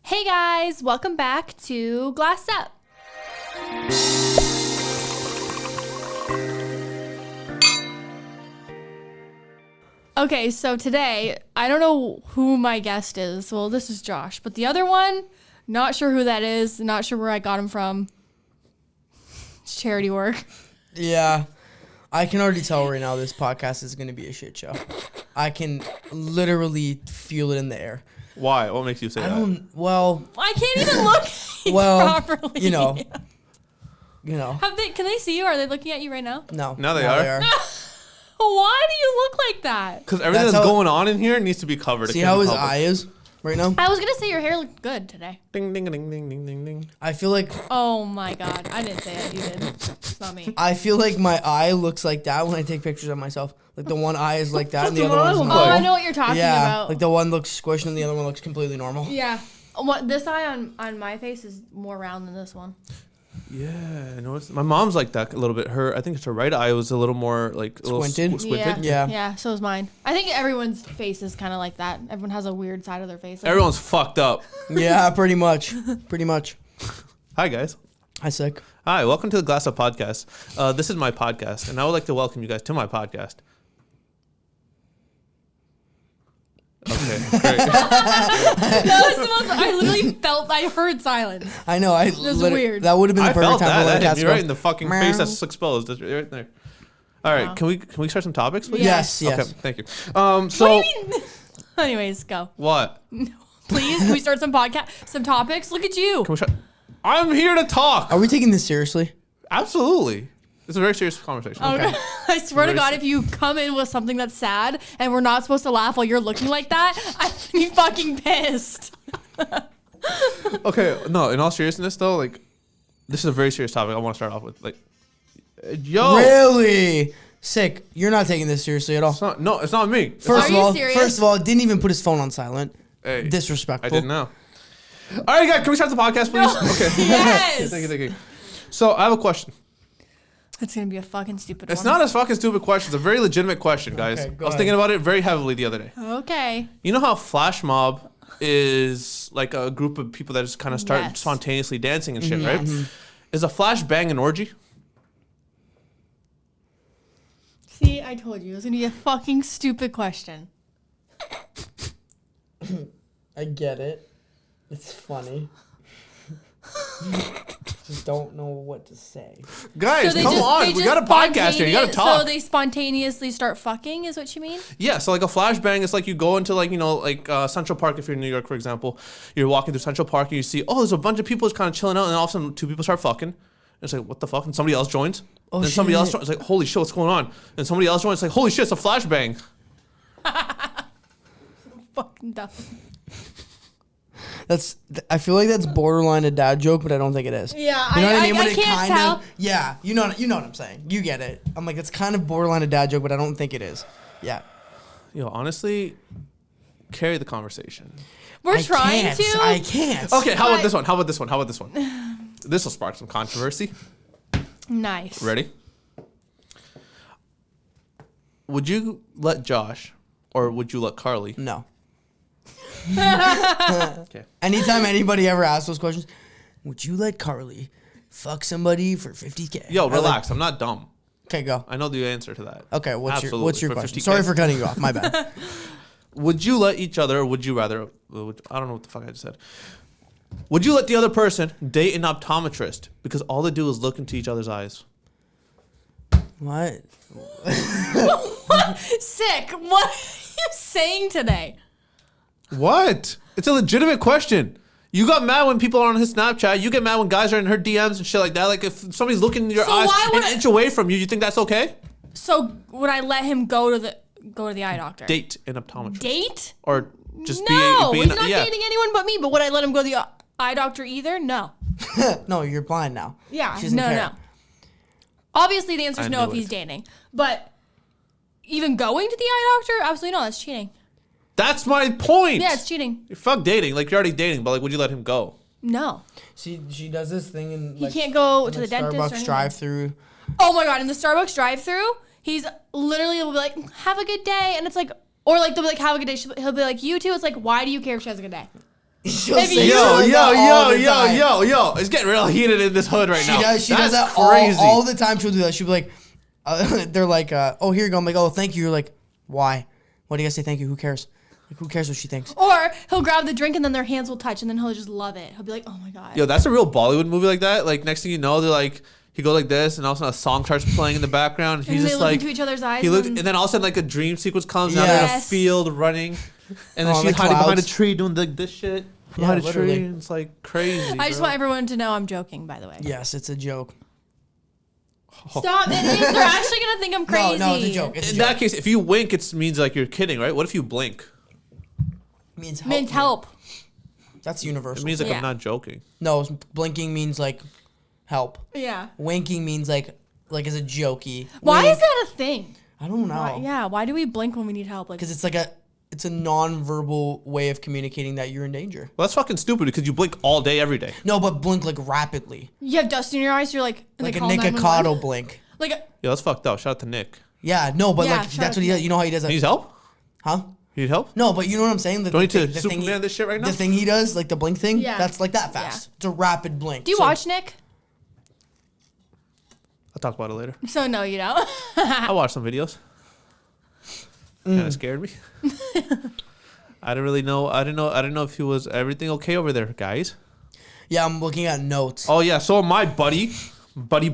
Hey guys, welcome back to Glass Up. Okay, so today, I don't know who my guest is. Well, this is Josh, but the other one, not sure who that is, not sure where I got him from. It's charity work. Yeah, I can already tell right now this podcast is going to be a shit show. I can literally feel it in the air. Why? What makes you say that? I can't even look at you properly. you know. Can they see you? Are they looking at you right now? No. Now they are. Why do you look like that? Because everything that's going on in here needs to be covered. See how his eye is right now? I was going to say your hair looked good today. Ding, ding, ding, ding, ding, ding, ding. I feel like... Oh, my God. I didn't say it. You did. It's not me. I feel like my eye looks like that when I take pictures of myself. Like the one eye is like that and the other one's normal. Oh, I know what you're talking about. Like the one looks squished and the other one looks completely normal. Yeah. This eye on my face is more round than this one. Yeah, I noticed. My mom's like that a little bit. I think it's her right eye was a little more like squinted. Yeah, so is mine. I think everyone's face is kind of like that. Everyone has a weird side of their face. Everyone's fucked up. Yeah, pretty much. Hi, guys. Hi, Sick. Hi, welcome to the Glass Up Podcast. This is my podcast, and I would like to welcome you guys to my podcast. Okay, great. That was the most. I literally felt. I heard silence. I know. It was weird. That would have been the perfect time that for hit me right in the fucking face. That's exposed. That's right there. All right, can we start some topics, please? Yes. Okay, thank you. What do you mean? Anyways, go. What? Please, can we start some topics? Look at you. I'm here to talk. Are we taking this seriously? Absolutely. It's a very serious conversation. Okay. I swear to God, if you come in with something that's sad and we're not supposed to laugh while you're looking like that, I'm gonna be fucking pissed. Okay, no, in all seriousness though, like, this is a very serious topic I want to start off with. Like, yo. Really? Sick. You're not taking this seriously at all. It's not me. First of all, didn't even put his phone on silent. Hey, disrespectful. I didn't know. All right, guys, can we start the podcast, please? No. Okay. Yes. Thank you. So I have a question. It's gonna be a fucking stupid one. It's not a fucking stupid question. It's a very legitimate question, guys. Okay, I was thinking about it very heavily the other day. Okay. You know how flash mob is like a group of people that just kind of start spontaneously dancing and shit, right? Mm-hmm. Is a flash bang an orgy? See, I told you it was gonna be a fucking stupid question. I get it. It's funny. Just don't know what to say. Guys, come on. We got a podcast here. You got to talk. So they spontaneously start fucking is what you mean? Yeah. So like a flashbang is like you go into like, Central Park if you're in New York, for example. You're walking through Central Park and you see, there's a bunch of people just kind of chilling out. And then all of a sudden 2 people start fucking. And it's like, what the fuck? And somebody else joins. And then somebody else joins. It's like, holy shit, what's going on? And somebody else joins. It's like, holy shit, it's a flashbang. Fucking dumb. I feel like that's borderline a dad joke, but I don't think it is. Yeah, you know what I mean? I can't tell. Yeah, you know what I'm saying. You get it. I'm like, it's kind of borderline a dad joke, but I don't think it is. Yeah. Honestly, carry the conversation. We're trying to. I can't. Okay, how about this one? This will spark some controversy. Nice. Ready? Would you let Josh or would you let Karlee? No. Okay. Anytime anybody ever asks those questions, would you let Karlee fuck somebody for $50K? Yo, relax. I'm not dumb. Okay, go. I know the answer to that. Okay, what's your question? 50K? Sorry for cutting you off. My bad. Would you let each other, or would you rather, I don't know what the fuck I just said. Would you let the other person date an optometrist because all they do is look into each other's eyes? What? Sick. What are you saying today? What? It's a legitimate question. You got mad when people are on his Snapchat. You get mad when guys are in her DMs and shit like that. Like, if somebody's looking in your eyes an inch away from you, you think that's okay? So would I let him go to the eye doctor? Date an optometrist. Date? Or just he's not dating anyone but me. But would I let him go to the eye doctor either? No. No, you're blind now. Yeah. No. Obviously, the answer is no if he's dating. But even going to the eye doctor? Absolutely no. That's cheating. That's my point. Yeah, it's cheating. Fuck dating. Like, you're already dating, but like, would you let him go? No. She does this thing in he can't go to the dentist. Starbucks drive-through. Oh my God! In the Starbucks drive-through, he's literally will be like, "Have a good day," and it's like, or like they'll be like, "Have a good day." He'll be like, "You too." It's like, why do you care if she has a good day? She'll If say you- shit like that all the time. yo. It's getting real heated in this hood right now. She does that all the time. She'll do that. She'll be like, they're like, oh, here you go. I'm like, oh, thank you. You're like, why? Why do you guys say thank you? Who cares? Like, who cares what she thinks? Or he'll grab the drink and then their hands will touch and then he'll just love it. He'll be like, oh my God. Yo, that's a real Bollywood movie like that. Like, next thing you know, they're like, he goes like this, and all of a sudden a song starts playing in the background. and He's they just look like, into each other's eyes. he looked, and then all of a sudden like a dream sequence comes out in a Yes. field running, and then Oh, she's the hiding behind a clouds. tree doing this shit behind a literally. tree. And it's like crazy. I just bro. want everyone to know I'm joking, by the way. Yes, it's a joke. Stop it. They're actually going to think I'm crazy. No, it's a joke. It's a In joke. that case, if you wink, it means like you're kidding, right? What if you blink? Means help. Means help. That's It universal. means like Yeah. I'm not joking. No, blinking means like help. Yeah. Winking means like as a jokey. Why Wink- is that a thing? I don't know. Yeah. Why do we blink when we need help? Like, Because it's a non-verbal way of communicating that you're in danger. Well, that's fucking stupid because you blink all day, every day. No, but blink like rapidly, you have dust in your eyes. You're like, and like they a call Nick 911. Ocado blink. Like, Yo, that's fucked up. Shout out to Nick. Yeah, no, but Yeah, like shout that's out what he to does. You know how he does that? Needs help? Huh? You need help? No, but you know what I'm saying? Do I need to the Superman this shit right now? The thing he does, like the blink thing, Yeah. that's like that fast. Yeah. It's a rapid blink. do you So- watch Nick? I'll talk about it later. So no, you don't. I watched some videos. Kind of scared me. I didn't really know. I didn't know if he was everything okay over there, guys. Yeah, I'm looking at notes. Oh yeah, so my buddy boy.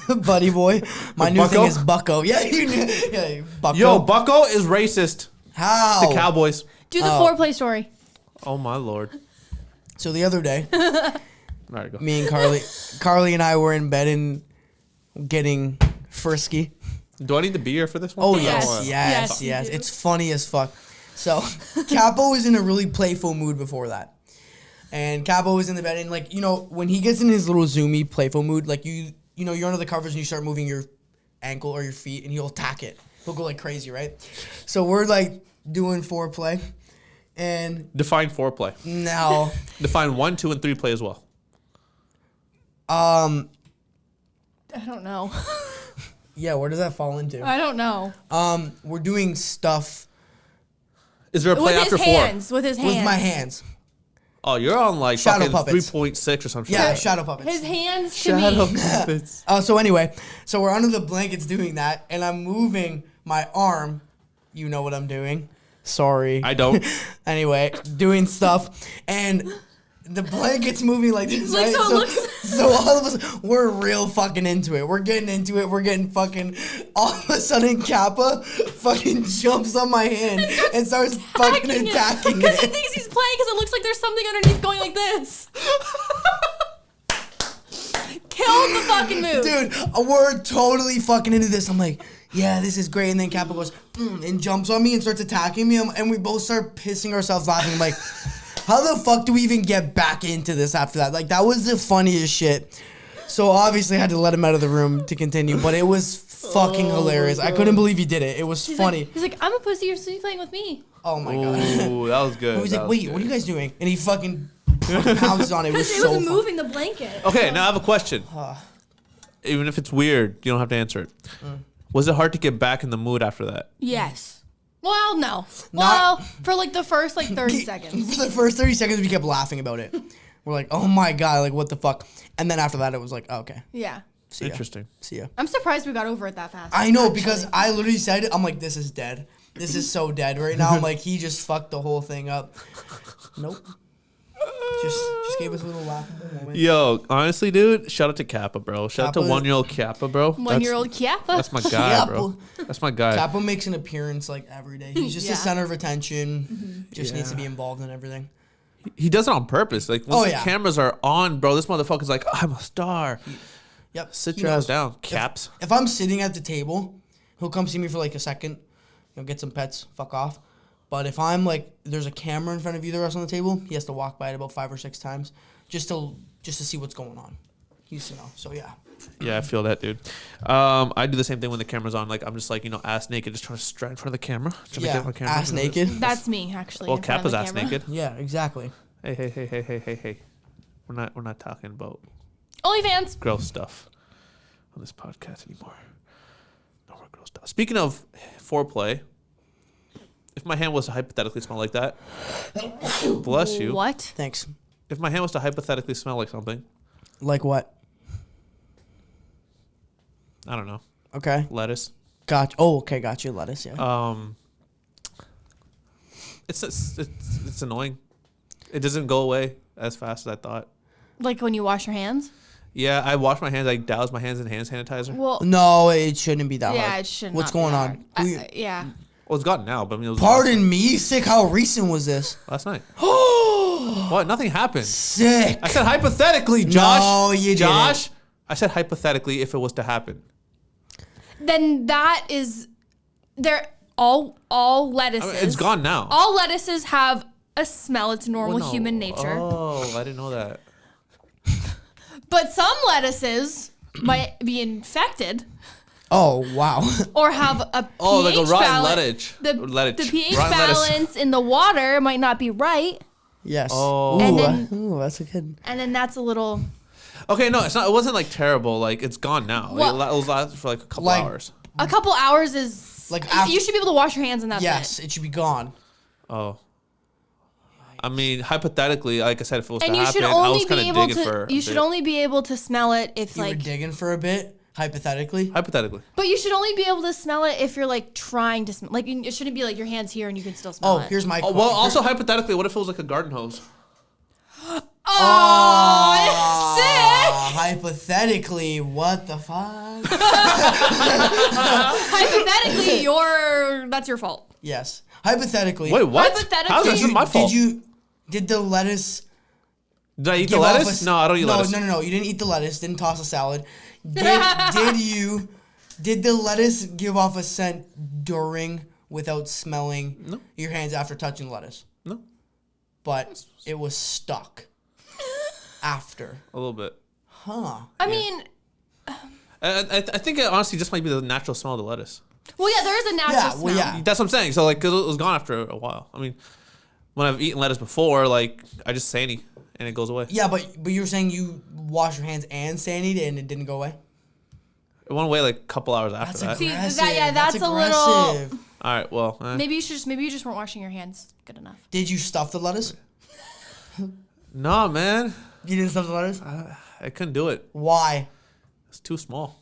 Buddy boy. My new Bucko? thing is Bucko. Yeah, you knew. Yeah, Bucko. Yo, Bucko is racist How? to Cowboys. Do the Oh. foreplay story. Oh my lord. So the other day, All right, go. me and Karlee and I were in bed and getting frisky. Do I need to be here for this one? Oh Yes. yes, Yes, yes, you yes. do. It's funny as fuck. So Capo was in a really playful mood before that. And Capo was in the bed and like, you know, when he gets in his little zoomy playful mood, like you know, you're under the covers and you start moving your ankle or your feet and he'll attack it. He'll go like crazy, right? So we're like doing foreplay and Define foreplay. now Define 1, 2, and 3 play as well. I don't know. yeah, where does that fall into? I don't know. We're doing stuff Is there a play With after his 4? hands. With his hands. with my hands. Oh, you're on like Shadow fucking puppets. 3.6 or something. Yeah, shadow puppets. His hands to me. puppets. So anyway, so we're under the blankets doing that, and I'm moving my arm. You know what I'm doing. Sorry. I don't. Anyway, doing stuff, and the blanket's moving like this, Like, right? so it looks- So all of us, we're real fucking into it. We're getting into it. We're getting fucking. All of a sudden, Kappa fucking jumps on my hand and starts fucking attacking Because he it. thinks he's playing because it looks like there's something underneath going like this. Killed the fucking move. Dude, we're totally fucking into this. I'm like, yeah, this is great. And then Kappa goes, and jumps on me and starts attacking me. And we both start pissing ourselves laughing. I'm like, how the fuck do we even get back into this after that? Like, that was the funniest shit. So obviously I had to let him out of the room to continue, but it was fucking hilarious. I couldn't believe he did it. It was funny. He's like, I'm a pussy, you're playing with me. Oh my god. Ooh, that was good. He was That like, was wait, good. what are you guys doing? And he fucking pounces on it. It was Because it so was fun. moving the blanket. Okay, now I have a question. Even if it's weird, you don't have to answer it. Was it hard to get back in the mood after that? Yes. Well, no. Not- Well, for like the first 30 seconds. For the first 30 seconds, we kept laughing about it. We're like, oh my god, like what the fuck? And then after that, it was like, oh, okay, Yeah. see ya. Interesting. See ya. I'm surprised we got over it that fast. I know, actually. because I literally said it. I'm like, this is dead. This is so dead right now. I'm like, he just fucked the whole thing up. Nope. Just gave us a little laughable moment. Yo, honestly, dude, shout out to Kappa, bro. Shout out Kappa- to 1-year-old Kappa, bro. 1-year-old Kappa. That's my guy, bro. That's my guy. Kappa makes an appearance like every day. He's just Yeah. the center of attention. Just needs to Yeah. be involved in everything. He does it on purpose. Like, once Oh, the yeah. cameras are on, bro, this motherfucker's like, I'm a star. Yep. Sit he your knows. ass down, Caps. If I'm sitting at the table, he'll come see me for like a second, get some pets, fuck off. But if I'm like, there's a camera in front of either of us on the table, he has to walk by it about 5 or 6 times just to see what's going on. He used to know. So yeah. Yeah, I feel that, dude. I do the same thing when the camera's on. Like, I'm just like, ass naked, just trying to stride in front of the camera. Trying to Yeah. get on the camera. Ass naked. That's me, actually. Well, in front of Kappa's the ass camera. naked. Yeah, exactly. Hey. We're not talking about OnlyFans. gross stuff on this podcast anymore. No more gross stuff. Speaking of foreplay, if my hand was to hypothetically smell like that, bless you. What? Thanks. If my hand was to hypothetically smell like something, Like what? I don't know, Okay. lettuce. Gotcha. Oh, okay. Got you. Lettuce. Yeah. It's annoying. It doesn't go away as fast as I thought. Like when you wash your hands? Yeah, I wash my hands. I douse my hands in hand sanitizer. Well, No, it shouldn't be that hard. yeah, it should What's not be going that on? hard. Yeah. Well, it's gone now, but I mean, it was Pardon me, sick. How recent was this? last night. What? Nothing happened. Sick. I said hypothetically, Josh. No, you didn't. Josh, I said hypothetically if it was to happen. Then that is, they're all lettuces. I mean, it's gone now. All lettuces have a smell. It's normal Well, no. human nature. Oh, I didn't know that. But some lettuces might be infected Oh wow. or have a pH Oh, like a rotten balance. lettuce. The pH Rotten lettuce. balance in the water might not be right, Yes. Oh. And Ooh, then- ooh, that's a good. and then that's a little. Okay, no, it's not. It wasn't like terrible. Like it's gone now. Well- It was lasted for like a couple Like- hours. A couple hours is Like after- you should be able to wash your hands and that's Yes, it. it should be gone. Oh. I mean, hypothetically, like I said, if it was And to you happen, should I only was kind be of able digging for. to. You should only be able to smell it if You were like. digging for a bit, hypothetically. Hypothetically. But you should only be able to smell it if you're like trying to smell. Like it shouldn't be like your hands here and you can still smell Oh, it. here's my. Oh, well, also hypothetically, what if it was like a garden hose? Oh, sick! Hypothetically, what the fuck? Hypothetically, that's your fault. Yes. Hypothetically. Wait, what? Hypothetically- How is this Did you, my fault? did the lettuce Did I eat the give off lettuce? No, I don't eat lettuce. No. You didn't eat the lettuce. Didn't toss a salad. Did the lettuce give off a scent during without smelling your hands after touching lettuce? No, But it was stuck after. a little bit. Huh. I mean, I think it honestly just might be the natural smell of the lettuce. well, yeah, there is a natural Yeah, smell. well, yeah. That's what I'm saying. So like, 'cause it was gone after a while. I mean, when I've eaten lettuce before, like I just sani and it goes away. Yeah, but you were saying you wash your hands and sanied and it didn't go away? It went away like a couple hours after That's that. See, aggressive. that's a little- aggressive. All right, well, Maybe you just weren't washing your hands good enough. Did you stuff the lettuce? no, man, You didn't stuff the lettuce? I couldn't do it. Why? It's too small.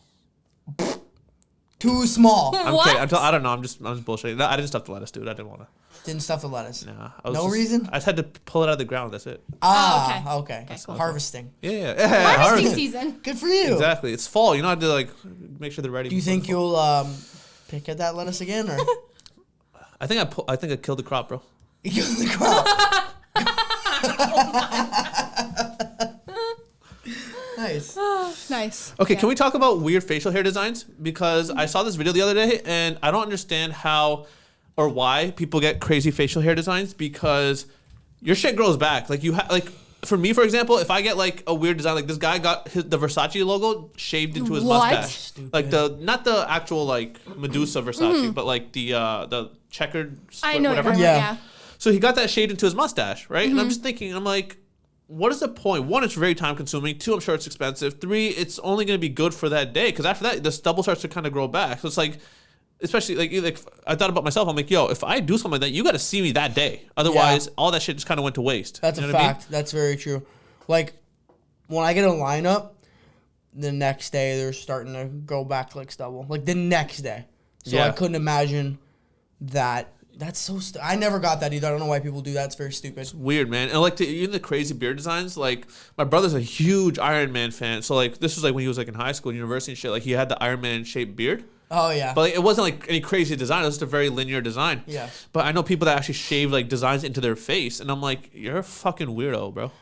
Too small. I'm What? kidding. I don't know. I'm just bullshitting. No, I didn't stuff the lettuce, dude. I didn't want to. Didn't stuff the lettuce. Nah. No reason? I just had to pull it out of the ground. That's it. Ah, okay. cool. Harvesting. Yeah. Harvesting harvest. season. Good for you. Exactly. It's fall. You know, I have to like make sure they're ready. Do you before think the fall. you'll pick at that lettuce again, or I think I killed the crop, bro. you kill the crop? Nice. Nice. Okay, can we talk about weird facial hair designs? Because I saw this video the other day, and I don't understand how or why people get crazy facial hair designs. Because your shit grows back. Like for me, for example, if I get like a weird design, like this guy got the Versace logo shaved into his What? mustache, like not the actual like Medusa Versace, but like the checkered. I know whatever. what Yeah. yeah. So he got that shaved into his mustache, right? And I'm just thinking, I'm like, what is the point? One, it's very time consuming. Two, I'm sure it's expensive. Three, it's only going to be good for that day. Because after that, the stubble starts to kind of grow back. So it's like, especially like I thought about myself. I'm like, yo, if I do something like that, you got to see me that day. Otherwise, all that shit just kind of went to waste. That's You a know what I mean? fact. That's very true. Like when I get a lineup, the next day they're starting to go back like stubble. Like the next day. So I Yeah. couldn't imagine that. That's so. I never got that either. I don't know why people do that. It's very stupid. Weird, man. And like even the crazy beard designs, like my brother's a huge Iron Man fan. So like this was like when he was like in high school, university and shit. Like he had the Iron Man shaped beard. Oh yeah. But like, it wasn't like any crazy design. It was just a very linear design. Yeah. But I know people that actually shave like designs into their face, and I'm like, you're a fucking weirdo, bro.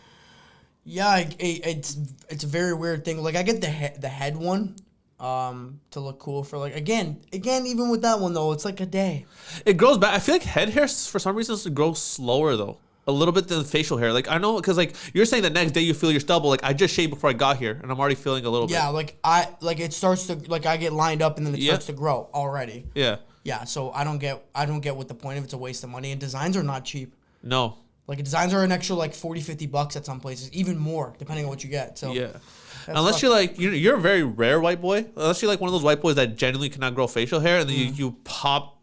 Yeah, it's a very weird thing. Like I get the head one, to look cool for like again even with that one though, it's like a day. It grows back. I feel like head hair for some reason grows slower though, a little bit than facial hair. Like I know because like you're saying the next day you feel your stubble. Like I just shaved before I got here, and I'm already feeling a little Yeah, bit. like it starts to like I get lined up and then it Yeah. starts to grow already. Yeah. Yeah, so I don't get what the point of it's a waste of money, and designs are not cheap. No. Like designs are an extra like $40-$50 at some places, even more depending on what you get. So Yeah. That's Unless fuck- you're like you're a very rare white boy. Unless you're like one of those white boys that genuinely cannot grow facial hair, and then you pop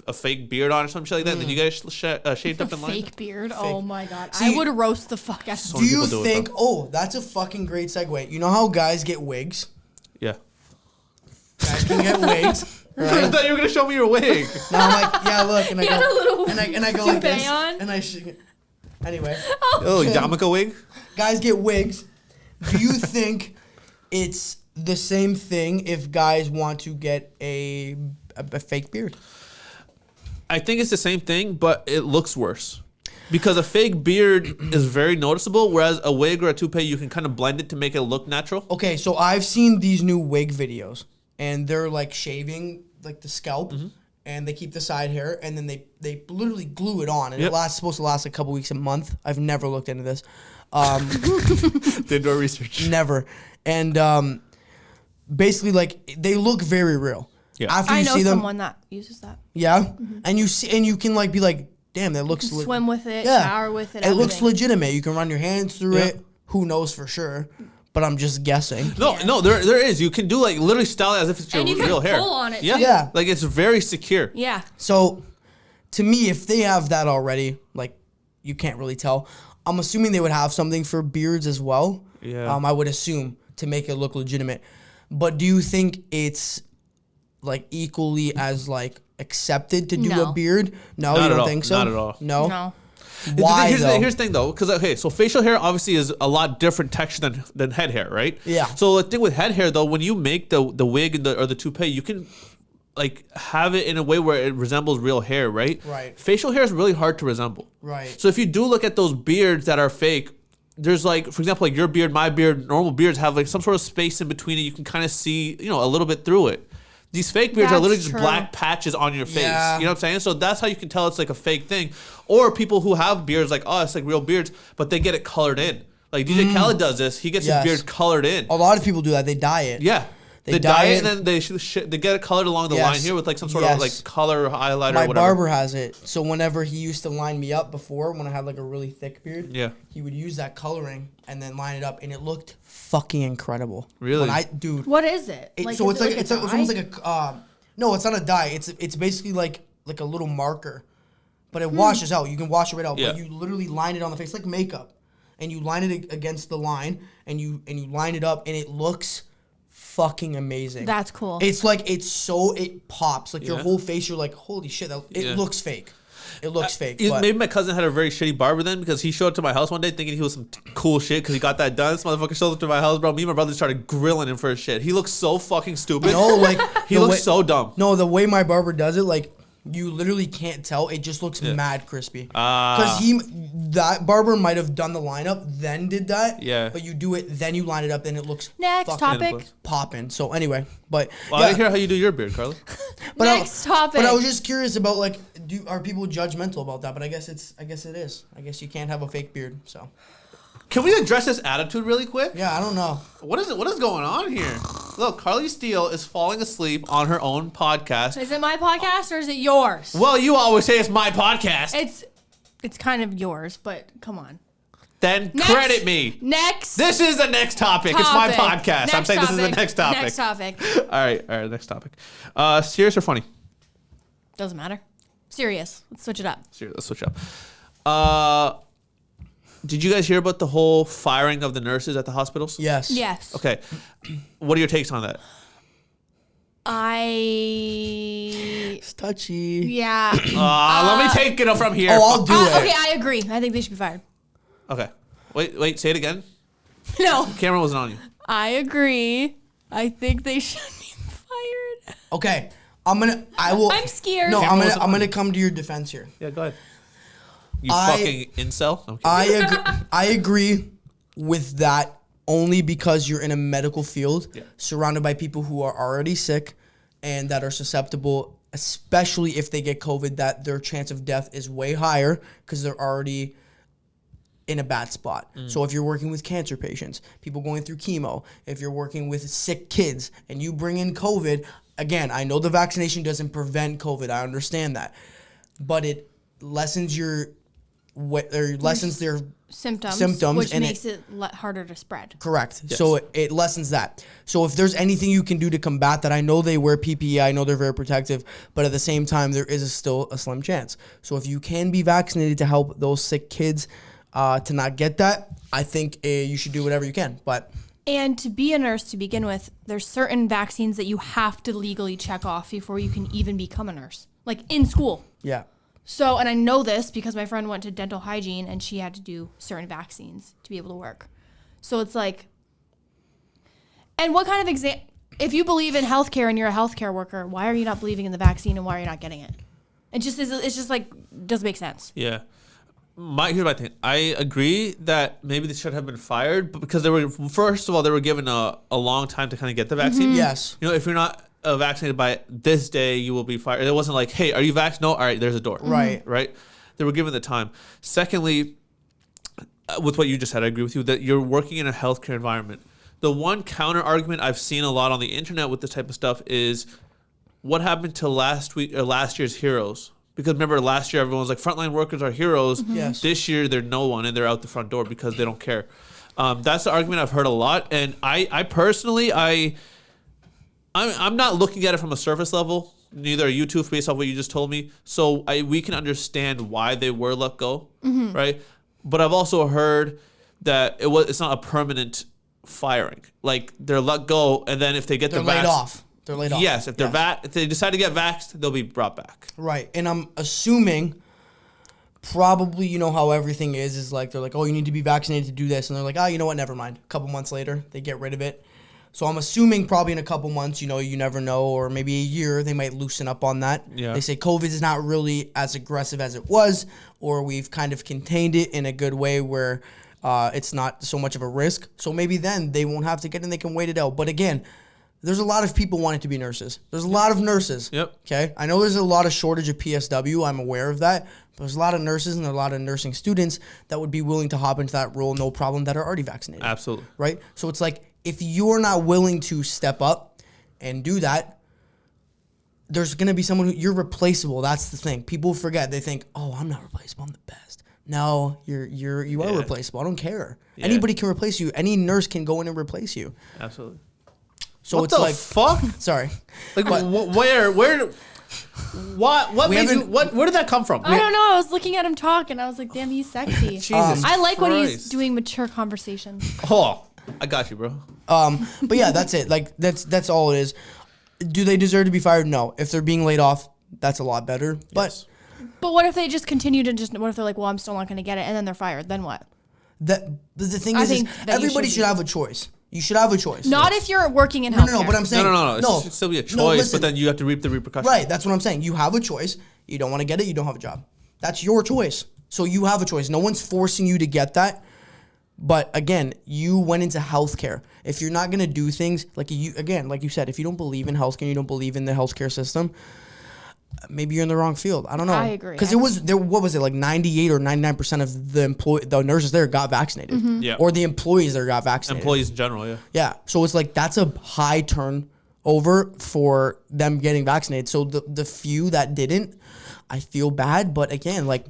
a fake beard on or some shit like that, then you get it shaved up in line. Fake beard. Oh my god, See, I would roast the fuck out of Do you people do it, think? though. Oh, that's a fucking great segue. You know how guys get wigs? Yeah. Guys can get wigs. I Right? thought you were gonna show me your wig. Now I'm like, yeah, look, and I He go, had a little and I go like toupee this, on. and anyway, Oh, yarmulke wig. guys get wigs. Do you think it's the same thing if guys want to get a fake beard? I think it's the same thing, but it looks worse. Because a fake beard is very noticeable, whereas a wig or a toupee, you can kind of blend it to make it look natural. Okay, so I've seen these new wig videos, and they're like shaving like the scalp, and they keep the side hair, and then they literally glue it on, and Yep. supposed to last a couple weeks, a month. I've never looked into this, Did no research. never, and basically like they look very real. Yeah. After I you know see them, someone that uses that. yeah, and you can like be like, damn, that looks Swim with it, Yeah. shower with it. It looks everything. legitimate. You can run your hands through Yeah. it. Who knows for sure? But I'm just guessing. No, there is. You can do like literally style it as if it's your And you can real hair. pull on it, Yeah. too. Yeah. Like it's very secure. Yeah. So, to me, if they have that already, like, you can't really tell. I'm assuming they would have something for beards as well. Yeah. I would assume to make it look legitimate. But do you think it's like equally as like accepted to do No. a beard? No, Not you at don't all. think so? Not at all. No. No. Why here's though? here's the thing though, because okay, so facial hair obviously is a lot different texture than head hair, right? Yeah. So the thing with head hair though, when you make the wig and or the toupee, you can like have it in a way where it resembles real hair, right? Right. Facial hair is really hard to resemble. Right. So if you do look at those beards that are fake, there's like, for example, like your beard, my beard, normal beards have like some sort of space in between it. You can kind of see, a little bit through it. These fake beards are That's literally just true. black patches on your face. Yeah. You know what I'm saying? So that's how you can tell it's like a fake thing. Or people who have beards like, oh, it's like real beards, but they get it colored in. Like DJ Khaled does this. He gets Yes. his beard colored in. A lot of people do that. They dye it. Yeah. They They dye dye it it. and then they get it colored along the Yes. line here with like some sort Yes. of like color highlighter My or whatever. barber has it. So whenever he used to line me up before, when I had like a really thick beard, Yeah. he would use that coloring and then line it up, and it looked fucking incredible. Really? Dude. What is it? So is it's it like it's a almost dye? like a no, it's not a dye. It's basically like a little marker, but it washes out. You can wash it right out. Yeah. But you literally line it on the face like makeup, and you line it against the line, and you line it up, and it looks fucking amazing. That's cool. It's like it pops like your Yeah. whole face. You're like, holy shit! It Yeah. looks fake. It looks fake. It- But Maybe my cousin had a very shitty barber then because he showed up to my house one day thinking he was some cool shit because he got that done. This motherfucker showed up to my house, bro. Me and my brother started grilling him for his shit. He looks so fucking stupid. no, like He the looks way- so dumb. No, the way my barber does it, like you literally can't tell. It just looks mad crispy. Ah. Because that barber might have done the lineup, then did that. Yeah. But you do it, then you line it up, and it looks Next fucking topic. popping. So anyway, but Well, I didn't hear how you do your beard, Karlee. but Next topic. But I was just curious about like, are people judgmental about that? But I guess it is. I guess you can't have a fake beard. So Can we address this attitude really quick? yeah, I don't know. What is it? What is going on here? Look, KarleeSteel is falling asleep on her own podcast. Is it my podcast or is it yours? Well, you always say it's my podcast. It's kind of yours, but come on. Then Next. credit me. Next. This is the next topic. It's my topic. podcast. I'm Next saying this is the topic. next topic. Next topic. All right, next topic. Serious or funny? Doesn't matter. Serious. Let's switch it up. Serious. Let's switch up. Did you guys hear about the whole firing of the nurses at the hospitals? Yes. Okay. What are your takes on that? It's touchy. Yeah. Let me take it from here. Oh, I'll do it. Okay, I agree. I think they should be fired. Okay. Wait. Say it again. No. Camera wasn't on you. I agree. I think they should be fired. Okay. I'm scared. No, Camera wasn't I'm on. gonna come to your defense here. Yeah, go ahead. You I- fucking incel. I'm kidding. I agree with that only because you're in a medical field surrounded by people who are already sick and that are susceptible, especially if they get COVID, that their chance of death is way higher because they're already in a bad spot. So if you're working with cancer patients, people going through chemo, if you're working with sick kids and you bring in COVID, again, I know the vaccination doesn't prevent COVID. I understand that. But it lessens your lessens their symptoms, which and makes it harder to spread. Correct. Yes. So it lessens that. So if there's anything you can do to combat that, I know they wear PPE, I know they're very protective, but at the same time, there is still a slim chance. So if you can be vaccinated to help those sick kids to not get that, I think you should do whatever you can. And to be a nurse to begin with, there's certain vaccines that you have to legally check off before you can even become a nurse, like in school. Yeah. So, and I know this because my friend went to dental hygiene and she had to do certain vaccines to be able to work. So it's like, and what kind of if you believe in healthcare and you're a healthcare worker, why are you not believing in the vaccine and why are you not getting it? It's just like, doesn't make sense. Yeah. Here's my thing. I agree that maybe they should have been fired, but because first of all, they were given a long time to kind of get the vaccine. Mm-hmm. Yes. You know, if you're not vaccinated by this day, you will be fired. It wasn't like, hey, are you vaccinated? No, all right, there's a door. Right. Right. They were given the time. Secondly, with what you just said, I agree with you that you're working in a healthcare environment. The one counter argument I've seen a lot on the internet with this type of stuff is what happened to last year's heroes. Because remember, last year everyone was like, frontline workers are heroes. Mm-hmm. Yes. This year they're no one and they're out the front door because they don't care. That's the argument I've heard a lot, and I personally I'm not looking at it from a surface level. Neither are you two, based off what you just told me. So we can understand why they were let go, right? But I've also heard that it's not a permanent firing. Like they're let go, and then if they get They're laid off. They're laid off. Yes, if they decide to get vaxxed, they'll be brought back. Right, and I'm assuming probably, you know how everything is like they're like, oh, you need to be vaccinated to do this, and they're like, oh, you know what, never mind. A couple months later, they get rid of it. So I'm assuming probably in a couple months, you know, you never know, or maybe a year, they might loosen up on that. Yeah. They say COVID is not really as aggressive as it was, or we've kind of contained it in a good way where it's not so much of a risk. So maybe then they won't have to get in, they can wait it out. But again, there's a lot of people wanting to be nurses. There's a lot of nurses. Yep. Okay? I know there's a lot of shortage of PSW. I'm aware of that. But there's a lot of nurses and a lot of nursing students that would be willing to hop into that role, no problem, that are already vaccinated. Absolutely. Right? So it's like, if you're not willing to step up and do that, there's going to be someone you're replaceable. That's the thing. People forget. They think, oh, I'm not replaceable. I'm the best. No, you are replaceable. I don't care. Yeah. Anybody can replace you. Any nurse can go in and replace you. Absolutely. So what it's the like, fuck? Sorry. Like where did that come from? I don't know. I was looking at him talk and I was like, damn, he's sexy. Jesus I like when he's Christ. doing mature conversations. Oh, I got you, bro. But yeah, that's it. Like that's all it is. Do they deserve to be fired? No. If they're being laid off, that's a lot better. Yes. But what if they just continue to what if they're like, well, I'm still not going to get it, and then they're fired? Then what? The thing I is think that everybody should have a choice. You should have a choice. Not if you're working in healthcare. No, but I'm saying No. It should still be a choice, listen. but then you have to reap the repercussions. Right, that's what I'm saying. You have a choice. You don't want to get it, you don't have a job. That's your choice. So you have a choice. No one's forcing you to get that. But again, you went into healthcare. If you're not going to do things, like you said, if you don't believe in healthcare, you don't believe in the healthcare system, maybe you're in the wrong field. I don't know. I agree. Because what was it, like 98 or 99% of the nurses there got vaccinated. Mm-hmm. Yeah. Or the employees there got vaccinated. Employees in general, yeah. Yeah. So it's like, that's a high turnover for them getting vaccinated. So the few that didn't, I feel bad. But again, like...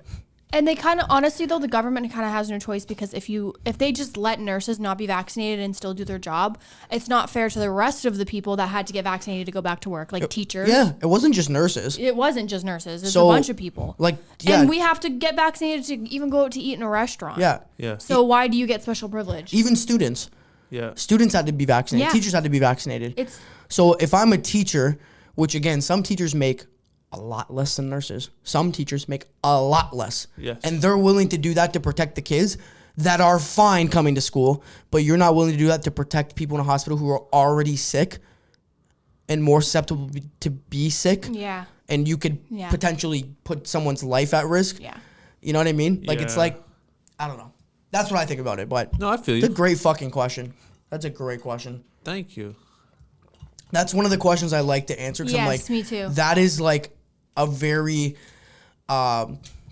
And they kind of, honestly though, the government kind of has no choice, because if they just let nurses not be vaccinated and still do their job, it's not fair to the rest of the people that had to get vaccinated to go back to work, like teachers. Yeah, it wasn't just nurses. It wasn't just nurses. It's So, a bunch of people. Like, yeah. And we have to get vaccinated to even go out to eat in a restaurant. Yeah. Yeah. So why do you get special privilege? Even students. Yeah. Students had to be vaccinated. Yeah. Teachers had to be vaccinated. So if I'm a teacher, which again, some teachers make a lot less than nurses. Some teachers make a lot less. Yes. And they're willing to do that to protect the kids that are fine coming to school, but you're not willing to do that to protect people in a hospital who are already sick and more susceptible to be sick. Yeah. And you could potentially put someone's life at risk. Yeah. You know what I mean? Like, it's Yeah. like, I don't know. That's what I think about it, but No, I feel it's a you. great fucking question. That's a great question. Thank you. That's one of the questions I like to answer. 'Cause I'm Yes, like, me too. That is like a very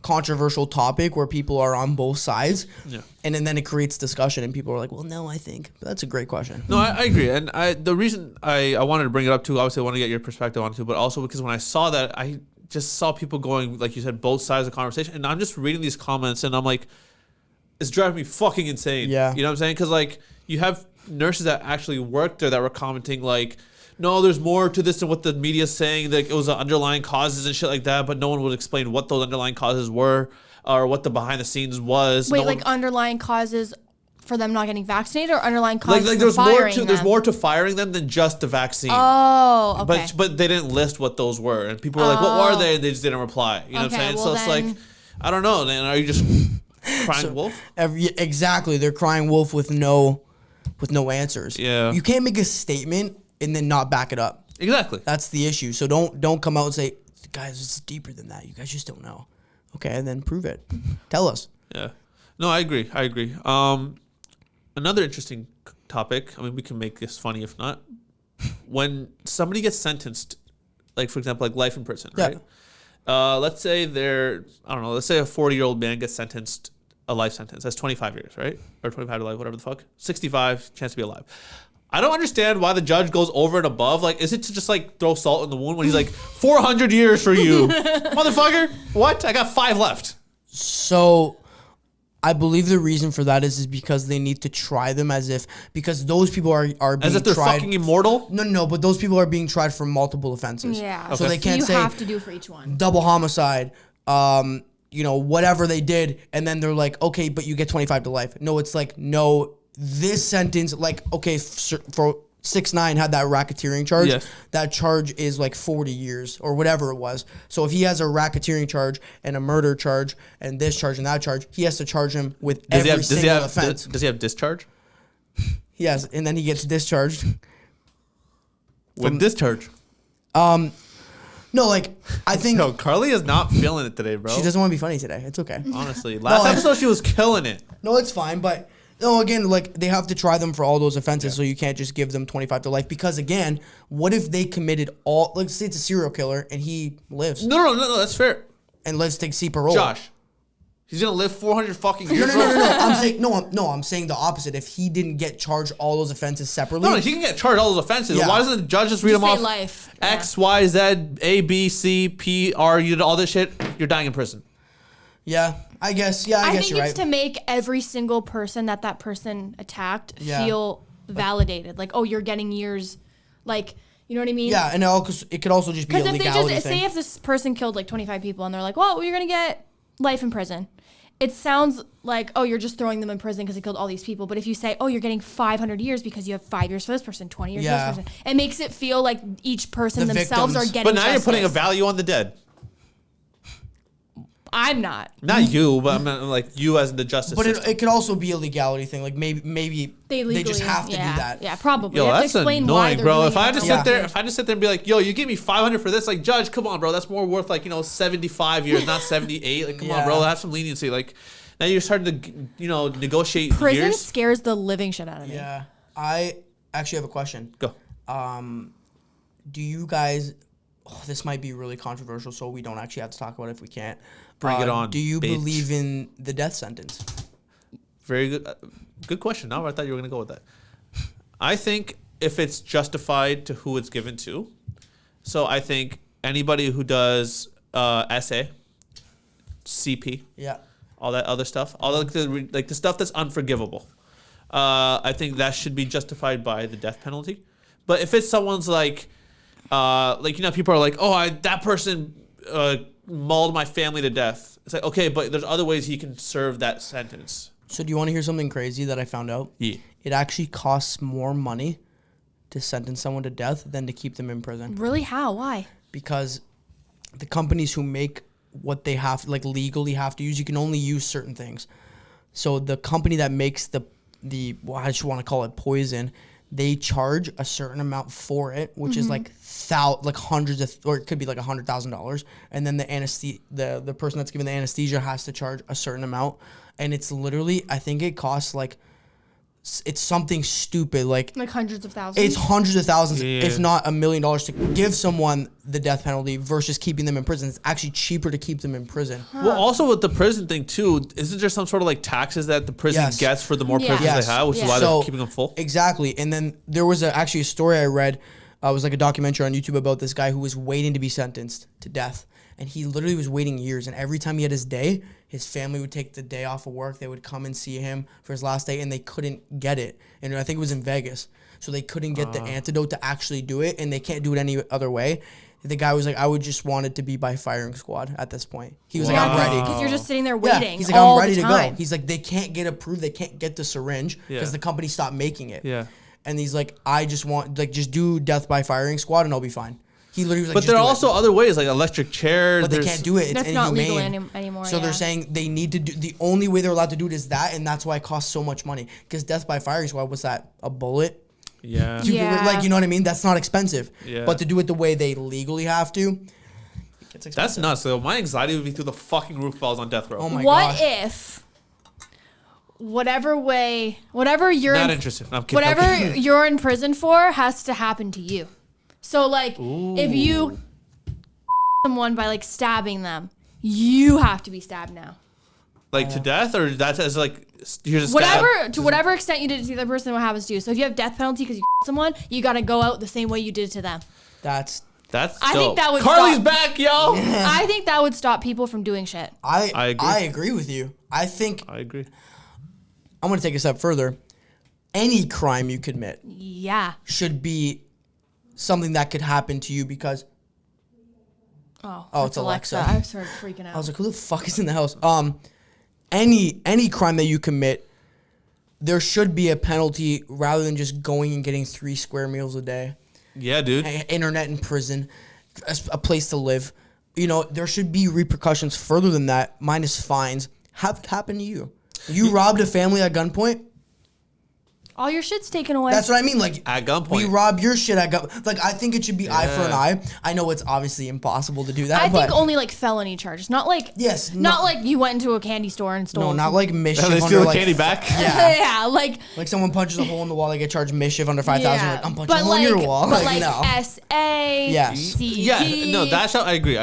controversial topic where people are on both sides. Yeah. And then it creates discussion and people are like, well, no, I think. But that's a great question. No, I agree. And the reason I wanted to bring it up too, obviously I want to get your perspective on it too, but also because when I saw that, I just saw people going, like you said, both sides of the conversation. And I'm just reading these comments and I'm like, it's driving me fucking insane. Yeah. You know what I'm saying? Because like you have nurses that actually worked there that were commenting like, no, there's more to this than what the media's saying. Like it was the underlying causes and shit like that, but no one would explain what those underlying causes were or what the behind the scenes was. Wait, like underlying causes for them not getting vaccinated, or underlying causes like for there's firing them? There's more to firing them than just the vaccine. Oh, okay. But they didn't list what those were, and people were like, "What were they?" And they just didn't reply. You know what I'm saying? Well, so it's like, I don't know. Then are you just crying wolf? Exactly, they're crying wolf with no answers. Yeah. You can't make a statement and then not back it up. Exactly. That's the issue. So don't come out and say, guys, it's deeper than that. You guys just don't know. Okay, and then prove it. Tell us. Yeah. No, I agree. Another interesting topic. I mean, we can make this funny if not. When somebody gets sentenced, like for example, like life in prison, Yeah. right? Let's say let's say a 40-year-old man gets sentenced a life sentence. That's 25 years, right? Or 25 to life, whatever the fuck. 65, chance to be alive. I don't understand why the judge goes over and above. Like, is it to just like throw salt in the wound when he's like 400 years for you, motherfucker? What? I got 5 left. So I believe the reason for that is because they need to try them because those people are being As if they're tried. fucking immortal? No, but those people are being tried for multiple offenses. Yeah. So they can't you say have to do for each one. double homicide, whatever they did, and then they're like, okay, but you get 25 to life. No, it's like, no, this sentence, like, okay, for 6ix9ine had that racketeering charge. Yes. That charge is like 40 years or whatever it was. So if he has a racketeering charge and a murder charge and this charge and that charge, he has to charge him with every single offense. Does he have discharge? Yes, and then he gets discharged. With discharge. No, like, I think No, Karlee is not feeling it today, bro. she doesn't want to be funny today. It's okay. Honestly. Last episode, she was killing it. No, it's fine, but no, again, like they have to try them for all those offenses, so you can't just give them 25 to life. Because again, what if they committed all? Let's say it's a serial killer and he lives No, that's fair. and lives to see parole. Josh, he's gonna live 400 fucking years. No. I'm saying the opposite. If he didn't get charged all those offenses separately, No, he can get charged all those offenses. Yeah. Why doesn't the judge just read them say off? life. X, Y, Z, A, B, C, P, R. You did all this shit. You're dying in prison. yeah, I guess, yeah, I guess think you're it's right. to make every single person that person attacked Yeah. feel validated. Like, oh, you're getting years. Like, you know what I mean? Yeah, and it could also just be a Because if legality they thing. say if this person killed like 25 people and they're like, well, you're going to get life in prison. It sounds like, oh, you're just throwing them in prison because they killed all these people. But if you say, oh, you're getting 500 years because you have 5 years for this person, 20 years Yeah. for this person, it makes it feel like each person The themselves victims. are getting But now you're putting a justice. value on the dead. I'm not. Not you, but I mean like you as the justice But system. it could also be a legality thing. Like maybe they just have to do that. Yeah, probably. Yo, They have to that's explain why annoying, they're bro. doing If I had it. to Yeah. sit there, and be like, yo, you give me 500 for this, like, judge, come on, bro, that's more worth like 75 years, not 78. Like, come on, Yeah. bro, have some leniency. Like, now you're starting to negotiate Prison years. scares the living shit out of me. Yeah, I actually have a question. Go. Do you guys? Oh, this might be really controversial, so we don't actually have to talk about it if we can't. Bring it on, Do you bitch. believe in the death sentence? Very good. Good question. Now I thought you were gonna go with that. I think if it's justified to who it's given to, so I think anybody who does SA, CP, Yeah. all that other stuff, all the stuff that's unforgivable, I think that should be justified by the death penalty. But if it's someone's people are like, oh, that person mauled my family to death. It's like, okay, but there's other ways he can serve that sentence. So do you want to hear something crazy that I found out? Yeah. It actually costs more money to sentence someone to death than to keep them in prison. Really? How? Why? Because the companies who make what they have, like legally have to use, you can only use certain things. So the company that makes the I just want to call it poison, they charge a certain amount for it, which is like hundreds of, or it could be like $100,000, and then the person that's giving the anesthesia has to charge a certain amount, and it's literally, I think it costs it's something stupid, like hundreds of thousands? it's hundreds of thousands, Yeah. if not $1 million, to give someone the death penalty versus keeping them in prison. It's actually cheaper to keep them in prison. Well, also with the prison thing too, isn't there some sort of taxes that the prison Yes. gets for the more Yeah. prisons Yes. they have, which is Yeah. why So- they're keeping them full? Exactly. And then there was actually a story I read. It was like a documentary on YouTube about this guy who was waiting to be sentenced to death. and he literally was waiting years. And every time he had his day, his family would take the day off of work. They would come and see him for his last day, and they couldn't get it. And I think it was in Vegas. So they couldn't get the antidote to actually do it, and they can't do it any other way. The guy was like, I would just want it to be by firing squad at this point. He was like, I'm ready. Because you're just sitting there waiting. He's like, all I'm ready the to time. go. He's like, they can't get approved. They can't get the syringe because the company stopped making it. Yeah. And he's like, I just want, like, just do death by firing squad and I'll be fine. He literally was like, but there are also other ways, like electric chairs. But they can't do it. It's That's inhumane. not legal anymore. So they're saying they need to do, the only way they're allowed to do it is that, and that's why it costs so much money. Because death by firing squad, what's that? A bullet? Yeah. Like, you know what I mean? That's not expensive. Yeah. But to do it the way they legally have to, it's expensive. That's nuts. So my anxiety would be through the fucking roof if I was on death row. Oh my What gosh. if, whatever you're Not in, interested. I'm kidding. whatever you're in prison for has to happen to you? So like, if you someone by like stabbing them, you have to be stabbed now. Like to death, or that's as like you're just Whatever extent you did it to the other person, what happens to you? So if you have death penalty because you someone, you got to go out the same way you did to them. That's I think dope. that would Karlee's stop. back, yo. I think that would stop people from doing shit. I agree. I agree with you. I think I agree. I'm going to take a step further. Any crime you commit Yeah. should be something that could happen to you because Oh, it's Alexa. I started freaking out. I was like, who the fuck is in the house? Any crime that you commit, there should be a penalty rather than just going and getting 3 square meals a day. Yeah, dude. Internet in prison, a place to live. You know, there should be repercussions further than that, minus fines. Have it happen to you. You robbed a family at gunpoint? All your shit's taken away. That's what I mean. Like, At gunpoint. we rob your shit at gunpoint. Like, I think it should be eye for an eye. I know it's obviously impossible to do that. I but think only like felony charges, not like not like you went into a candy store and stole. no, not like mischief. They under, steal the like, candy back. Yeah. yeah, like Someone punches a hole in the wall, they get charged mischief under 5,000. yeah. Like, I'm punching but a hole in your wall. But Like, no. SA, Yes. CP. Yeah, no, that's how I agree.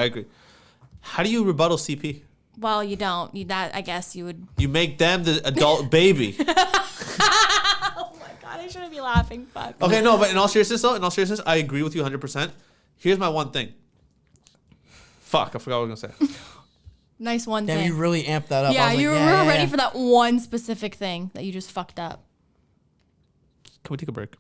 How do you rebuttal CP? Well, you don't. I guess you would. You make them the adult baby. Oh my god, I shouldn't be laughing. Fuck. Okay, no, but in all seriousness, I agree with you 100%. Here's my one thing. Fuck, I forgot what I was gonna say. Nice one Damn, thing. you really amped that up. Yeah, I was you like, were ready for that one specific thing that you just fucked up. Can we take a break?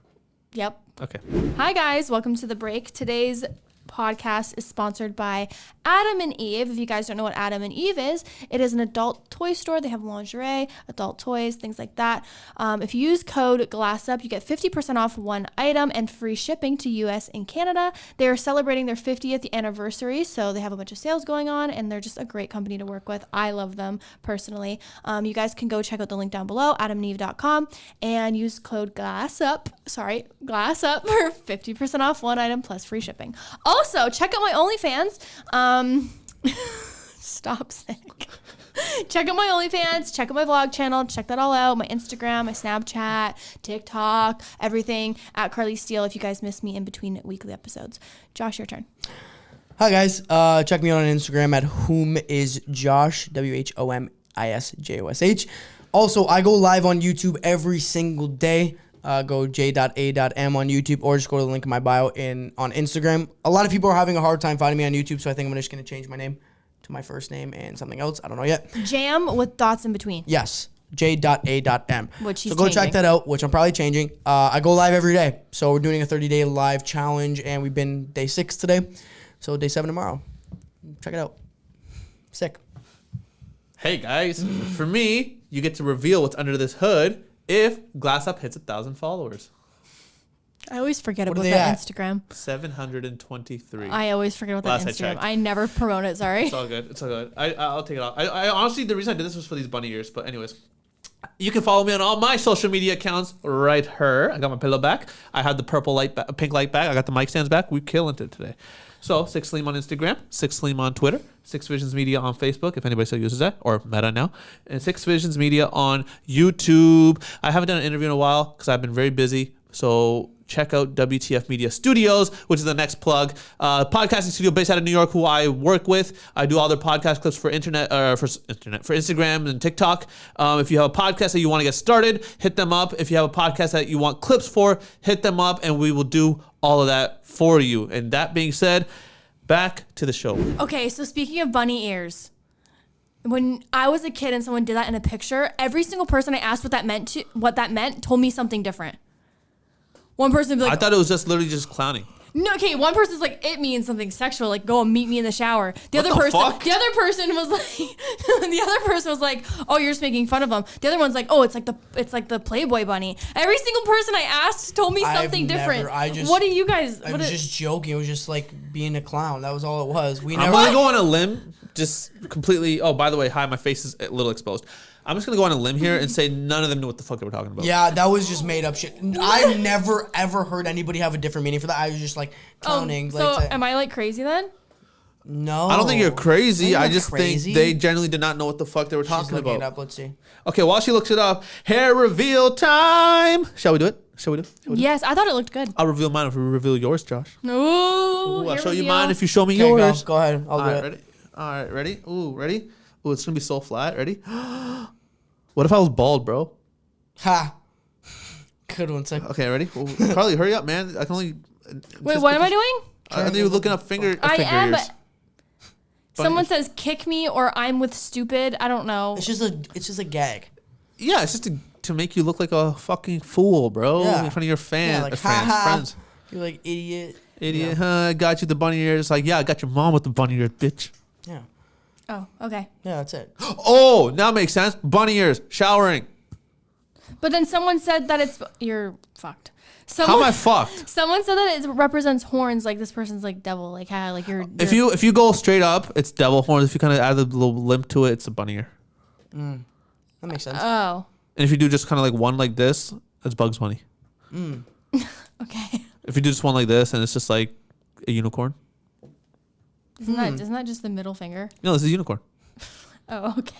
Yep. Okay. Hi guys, welcome to the break. Today's podcast is sponsored by Adam and Eve. If you guys don't know what Adam and Eve is, it is an adult toy store. They have lingerie, adult toys, things like that. If you use code GLASSUP, you get 50% off one item and free shipping to US and Canada. They are celebrating their 50th anniversary, so they have a bunch of sales going on, and they're just a great company to work with. I love them personally. You guys can go check out the link down below, adamandeve.com, and use code GLASSUP for 50% off one item plus free shipping. Also, check out my OnlyFans. Stop sick. Check out my OnlyFans. Check out my vlog channel. Check that all out. My Instagram, my Snapchat, TikTok, everything at KarleeSteel if you guys miss me in between weekly episodes. Josh, your turn. Hi guys, check me out on Instagram at whomisjosh, WHOMISJOSH. Also, I go live on YouTube every single day. Go j.a.m on YouTube, or just go to the link in my bio on Instagram. A lot of people are having a hard time finding me on YouTube, so I think I'm just going to change my name to my first name and something else. I don't know yet. Jam with dots in between. Yes, j.a.m. Which he's so go changing. check that out, which I'm probably changing. I go live every day. So we're doing a 30-day live challenge, and we've been day 6 today. So day 7 tomorrow. Check it out. Sick. Hey guys, for me, you get to reveal what's under this hood if Glass Up hits 1,000 followers. I always forget What about are they that at? Instagram. 723. I always forget about that Last I Instagram. checked. I never promote it, sorry. It's all good. It's all good. I'll take it off. I honestly, the reason I did this was for these bunny ears. But anyways, you can follow me on all my social media accounts right here. I got my pillow back. I have the purple pink light back. I got the mic stands back. We're killing it today. So, Six Slim on Instagram, Six Slim on Twitter, Six Visions Media on Facebook, if anybody still uses that, or Meta now, and Six Visions Media on YouTube. I haven't done an interview in a while because I've been very busy. So check out WTF Media Studios, which is the next plug. Podcasting studio based out of New York, who I work with. I do all their podcast clips for for Instagram and TikTok. If you have a podcast that you want to get started, hit them up. If you have a podcast that you want clips for, hit them up, and we will do all of that for you. And that being said, Back to the show. Okay, so speaking of bunny ears, when I was a kid and someone did that in a picture, every single person I asked what that meant told me something different. One person would be like, I thought it was just literally just clowning. no, okay, one person's like, it means something sexual, like go and meet me in the shower. The other person was like, oh, you're just making fun of them. The other one's like, oh, it's like the Playboy bunny. Every single person I asked told me something different. What do you guys? I was just joking. It was just like being a clown. That was all it was. I'm gonna go on a limb, just completely. Oh, by the way, hi, my face is a little exposed. I'm just gonna go on a limb here and say none of them knew what the fuck they were talking about. Yeah, that was just made up shit. I've never ever heard anybody have a different meaning for that. I was just like clowning. So am I like crazy then? No, I don't think you're crazy. I just crazy. think they generally did not know what the fuck they were talking about. It up. Let's see. Okay, while she looks it up, hair reveal time. Shall we do it? Yes, I thought it looked good. I'll reveal mine if you reveal yours, Josh. Ooh, I'll show you mine if you show me Okay, yours. Go ahead. I'll do it. Ready? All right, ready? Ooh, ready? Ooh, it's gonna be so flat. Ready? What if I was bald, bro? Ha. Good one, sec. Okay, ready? Well, Karlee, hurry up, man. I can only. Wait, what am I doing? I think you're looking up finger. I finger am. ears. Someone says kick me or I'm with stupid. I don't know. It's just a gag. Yeah, it's just to make you look like a fucking fool, bro, in front of your fans, like, friends. You're like idiot. Idiot, huh? Got you the bunny ears. It's like, yeah, I got your mom with the bunny ears, bitch. Yeah. Oh, okay. Yeah, that's it. Oh, now makes sense. Bunny ears, showering. But then someone said that you're fucked. How am I fucked? Someone said that it represents horns, like this person's like devil, like you're. If you go straight up, it's devil horns. If you kind of add a little limp to it, it's a bunny ear. That makes sense. Oh. And if you do just kind of like one like this, it's Bugs Bunny. Okay. If you do just one like this, and it's just like a unicorn. Isn't that just the middle finger? No, this is a unicorn. Oh, okay.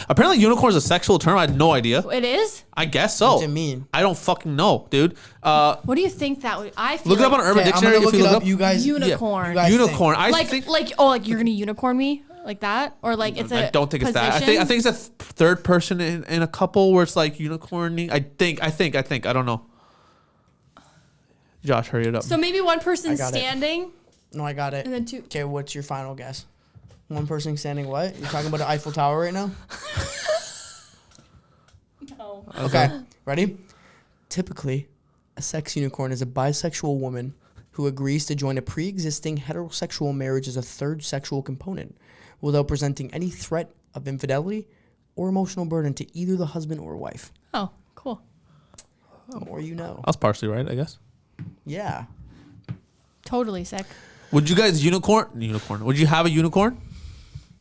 Apparently, unicorn is a sexual term. I had no idea. It is? I guess so. What's it mean? I don't fucking know, dude. What do you think that would? I feel Look it up on Urban Dictionary. I'm gonna If you look up you guys. unicorn. You guys unicorn. think. I think. like you're gonna unicorn me like that, or like it's a. I don't think it's that. position? I think it's a third person in a couple where it's like unicorning. I think. I don't know. Josh, hurry it up. So maybe one person's got it. standing, No, I got it. and then two. Okay, what's your final guess? One person standing what? You're talking about the Eiffel Tower right now? No. Okay, ready? Typically, a sex unicorn is a bisexual woman who agrees to join a pre-existing heterosexual marriage as a third sexual component without presenting any threat of infidelity or emotional burden to either the husband or wife. Oh, cool. The more you know. I was partially right, I guess. Yeah. Totally sick. Would you guys unicorn? Would you have a unicorn?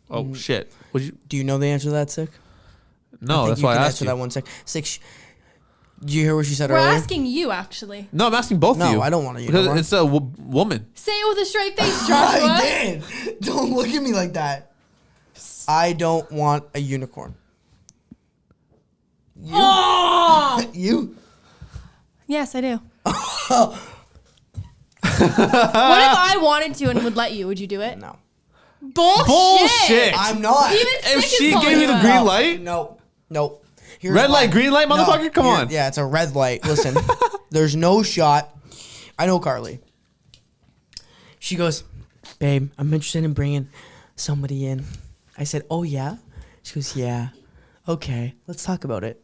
Oh shit. Would you? Do you know the answer to that, Sick? No, that's why I asked answer you. that one, Sick. Sick. Did you hear what she said We're earlier? asking you actually. No, I'm asking both of you. No, I don't want a because unicorn. it's a woman. Say it with a straight face, Joshua. I did. Don't look at me like that. I don't want a unicorn. You? Oh! You? Yes, I do. What if I wanted to and would let you? Would you do it? No. Bullshit. I'm not. Even If Sick she is calling gave you the out. green light, No. Nope. Here's red why. light, green light, motherfucker, come on. Yeah, it's a red light. Listen, there's no shot. I know Karlee. She goes, babe, I'm interested in bringing somebody in. I said, oh, yeah? She goes, yeah. Okay, let's talk about it.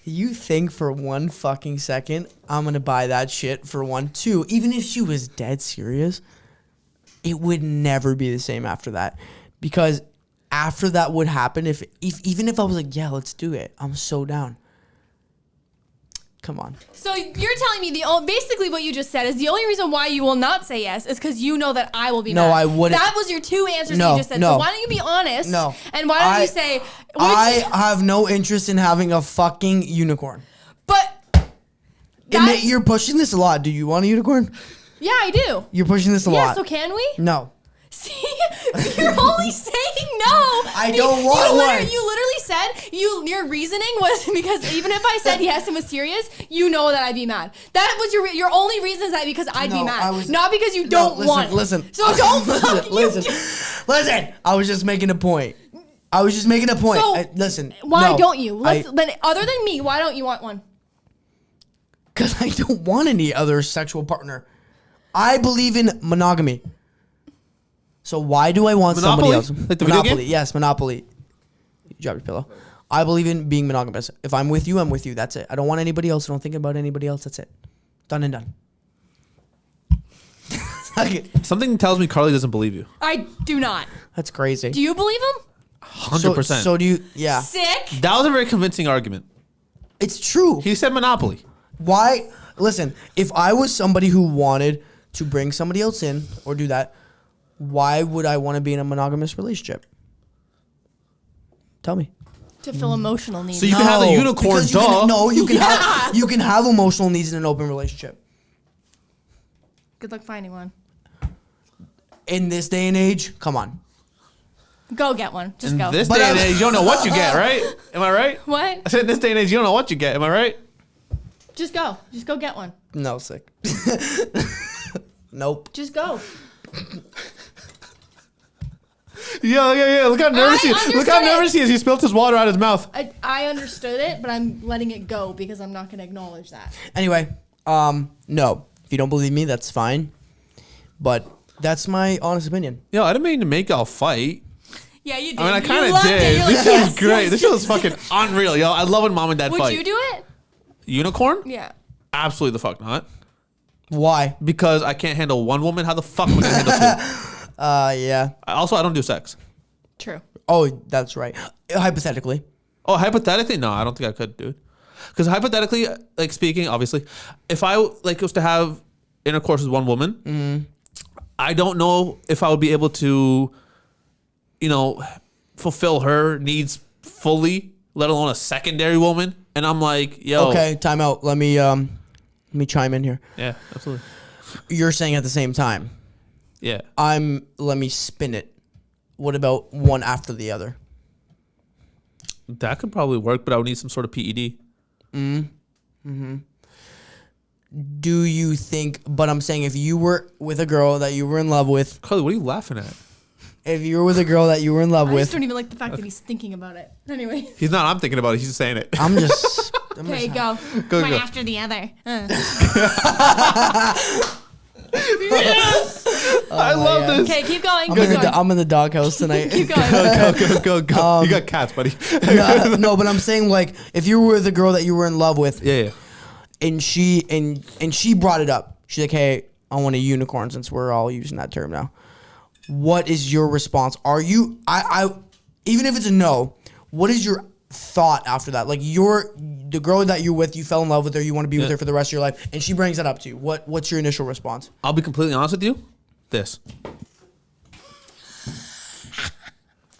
You think for one fucking second I'm going to buy that shit for 1, 2, even if she was dead serious, it would never be the same after that. Because after that would happen, even if I was like, yeah, let's do it, I'm so down. Come on. So you're telling me basically what you just said is the only reason why you will not say yes is because you know that I will be mad. No, I wouldn't. That was your two answers No, that you just said. no. So why don't you be honest? No. And why don't you say... I have no interest in having a fucking unicorn. But... You're pushing this a lot. Do you want a unicorn? Yeah, I do. You're pushing this a Yeah, lot. so can we? No. See, you're only saying no. I don't want one. You literally said your reasoning was because even if I said yes and was serious, you know that I'd be mad. That was your only reason is that because I'd be No, mad, not because you don't want. Listen. So don't listen. I was just making a point. So listen. Why don't you? Then other than me, why don't you want one? Because I don't want any other sexual partner. I believe in monogamy. So why do I want Monopoly? somebody else? Like the video Monopoly, game? yes, Monopoly. You drop your pillow. I believe in being monogamous. If I'm with you, I'm with you. That's it. I don't want anybody else. I don't think about anybody else. That's it. Done and done. Okay. Something tells me Karlee doesn't believe you. I do not. That's crazy. Do you believe him? 100%. So do you? Yeah. Sick. That was a very convincing argument. It's true. He said Monopoly. Why? Listen, if I was somebody who wanted to bring somebody else in or do that, why would I want to be in a monogamous relationship? Tell me. To fill emotional needs. So you can have a unicorn, because you can Yeah. you can have emotional needs in an open relationship. Good luck finding one. In this day and age, come on. Go get one. Just In go. this But day and I- age, you don't know what you get, right? Am I right? What? I said in this day and age, you don't know what you get. Am I right? Just go. Just go get one. No, sick. Nope. Just go. Yeah. Look how nervous he is. Look how understood it. nervous he is. He spilled his water out his mouth. I understood it, but I'm letting it go because I'm not going to acknowledge that. Anyway, no. If you don't believe me, that's fine. But that's my honest opinion. Yo, I didn't mean to make y'all fight. Yeah, you did. I mean, I You kind of loved did. it. You're like, This yes, is great. yes, This yes. shit was fucking unreal, yo. I love when mom and dad Would fight. you do it? Unicorn? Yeah. Absolutely the fuck not. Why? Because I can't handle one woman. How the fuck am I gonna handle two? Yeah. Also, I don't do sex. True. Oh, that's right. Hypothetically. Oh, hypothetically, no, I don't think I could, dude. Because hypothetically, like speaking, obviously, if I like was to have intercourse with one woman, I don't know if I would be able to, fulfill her needs fully, let alone a secondary woman. And I'm like, yo, Okay, time out. Let me chime in here. yeah, absolutely, You're saying at the same time. yeah. Let me spin it. What about one after the other? That could probably work, but I would need some sort of PED. Do you think, but I'm saying if you were with a girl that you were in love with, Karlee, what are you laughing at? if you were with a girl that you were in love I just with, don't even like the fact that he's thinking about it. Anyway. He's not. I'm thinking about it. He's just saying it. I'm just. Okay, go. Go, One go. after the other. I love this. Okay, keep going. I'm Keep in, the, going. I'm in the doghouse tonight. Keep going. Go. You got cats, buddy. No, but I'm saying like if you were with a girl that you were in love with, Yeah. and she brought it up. She's like, "Hey, I want a unicorn," since we're all using that term now. What is your response? Are you I even if it's a no, what is your thought after that? Like the girl that you're with, you fell in love with her, you want to be with her for the rest of your life, and she brings that up to you. What's your initial response? I'll be completely honest with you. This.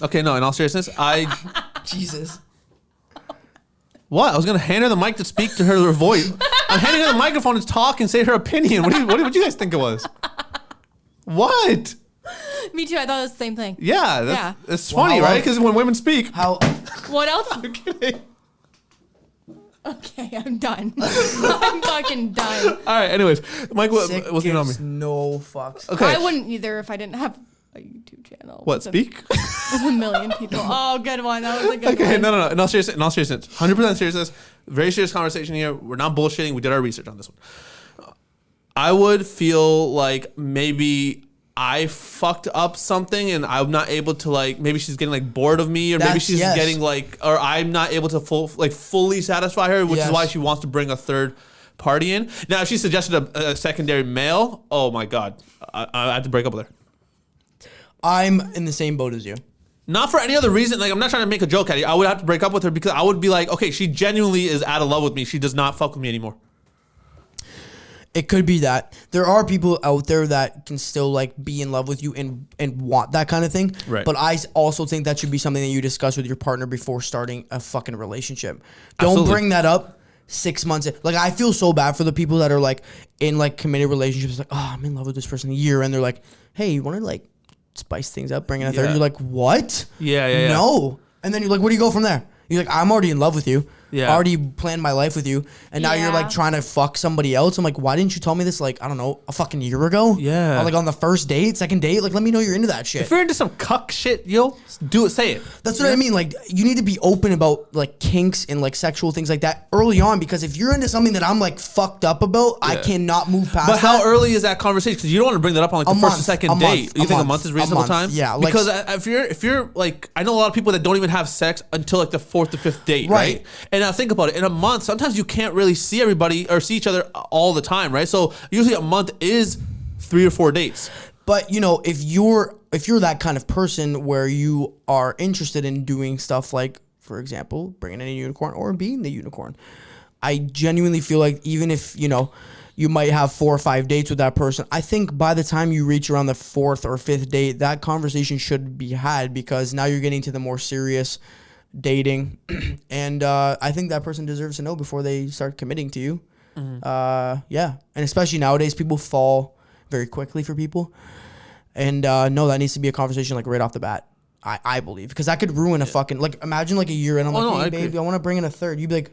Okay, no, in all seriousness, Jesus. What? I was gonna hand her the mic to speak to her voice. I'm handing her the microphone to talk and say her opinion. What do you guys think it was? What? Me too. I thought it was the same thing. Yeah, it's Well, funny, how right? long- Because when women speak, How What else? I'm kidding. Okay, I'm done. I'm fucking done. All right. Anyways, Mike, sick what's going on me? gives no fucks. Okay. I wouldn't either if I didn't have a YouTube channel. What? with Speak? with a million people. Oh, good one. That was a good Okay. one. No. In all seriousness, 100% seriousness. Very serious conversation here. We're not bullshitting. We did our research on this one. I would feel like maybe I fucked up something and I'm not able to maybe she's getting bored of me or maybe That's- she's yes. getting or I'm not able to fully satisfy her, which is Yes. why she wants to bring a third party in. Now, if she suggested a secondary male, oh my God, I have to break up with her. I'm in the same boat as you. Not for any other reason. I'm not trying to make a joke at you. I would have to break up with her because I would be like, okay, she genuinely is out of love with me. She does not fuck with me anymore. It could be that there are people out there that can still be in love with you and want that kind of thing. Right. But I also think that should be something that you discuss with your partner before starting a fucking relationship. Don't Absolutely. bring that up 6 months in. I feel so bad for the people that are in committed relationships. Oh, I'm in love with this person a year, and they're like, hey, you want to spice things up, bring in a third? Yeah. You're like, what? Yeah. No. And then you're like, where do you go from there? You're like, I'm already in love with you. already planned my life with you, and now you're like trying to fuck somebody else. I'm like, why didn't you tell me this like, I don't know, a fucking year ago? Yeah. Or like on the first date, second date, like let me know you're into that shit. If you're into some cuck shit, yo, do it, say it. That's what I mean. Like you need to be open about like kinks and like sexual things like that early on, because if you're into something that I'm like fucked up about, I cannot move past But that. how early is that conversation? Because you don't want to bring that up on like the first and second date. You think a month is reasonable time? Yeah. Like, because if you're like, I know a lot of people that don't even have sex until like the 4th or 5th date, right? And now think about it. In a month, sometimes you can't really see everybody or see each other all the time, right? So usually a month is 3 or 4 dates. But you know, if you're that kind of person where you are interested in doing stuff like, for example, bringing in a unicorn or being the unicorn, I genuinely feel like even if, you know, you might have 4 or 5 dates with that person, I think by the time you reach around the 4th or 5th date, that conversation should be had, because now you're getting to the more serious dating. And I think that person deserves to know before they start committing to you. Yeah. And especially nowadays, people fall very quickly for people. And no, that needs to be a conversation like right off the bat. I believe, because that could ruin a fucking, like, imagine like a year and I'm like, hey, baby, I want to bring in a third. You'd be like,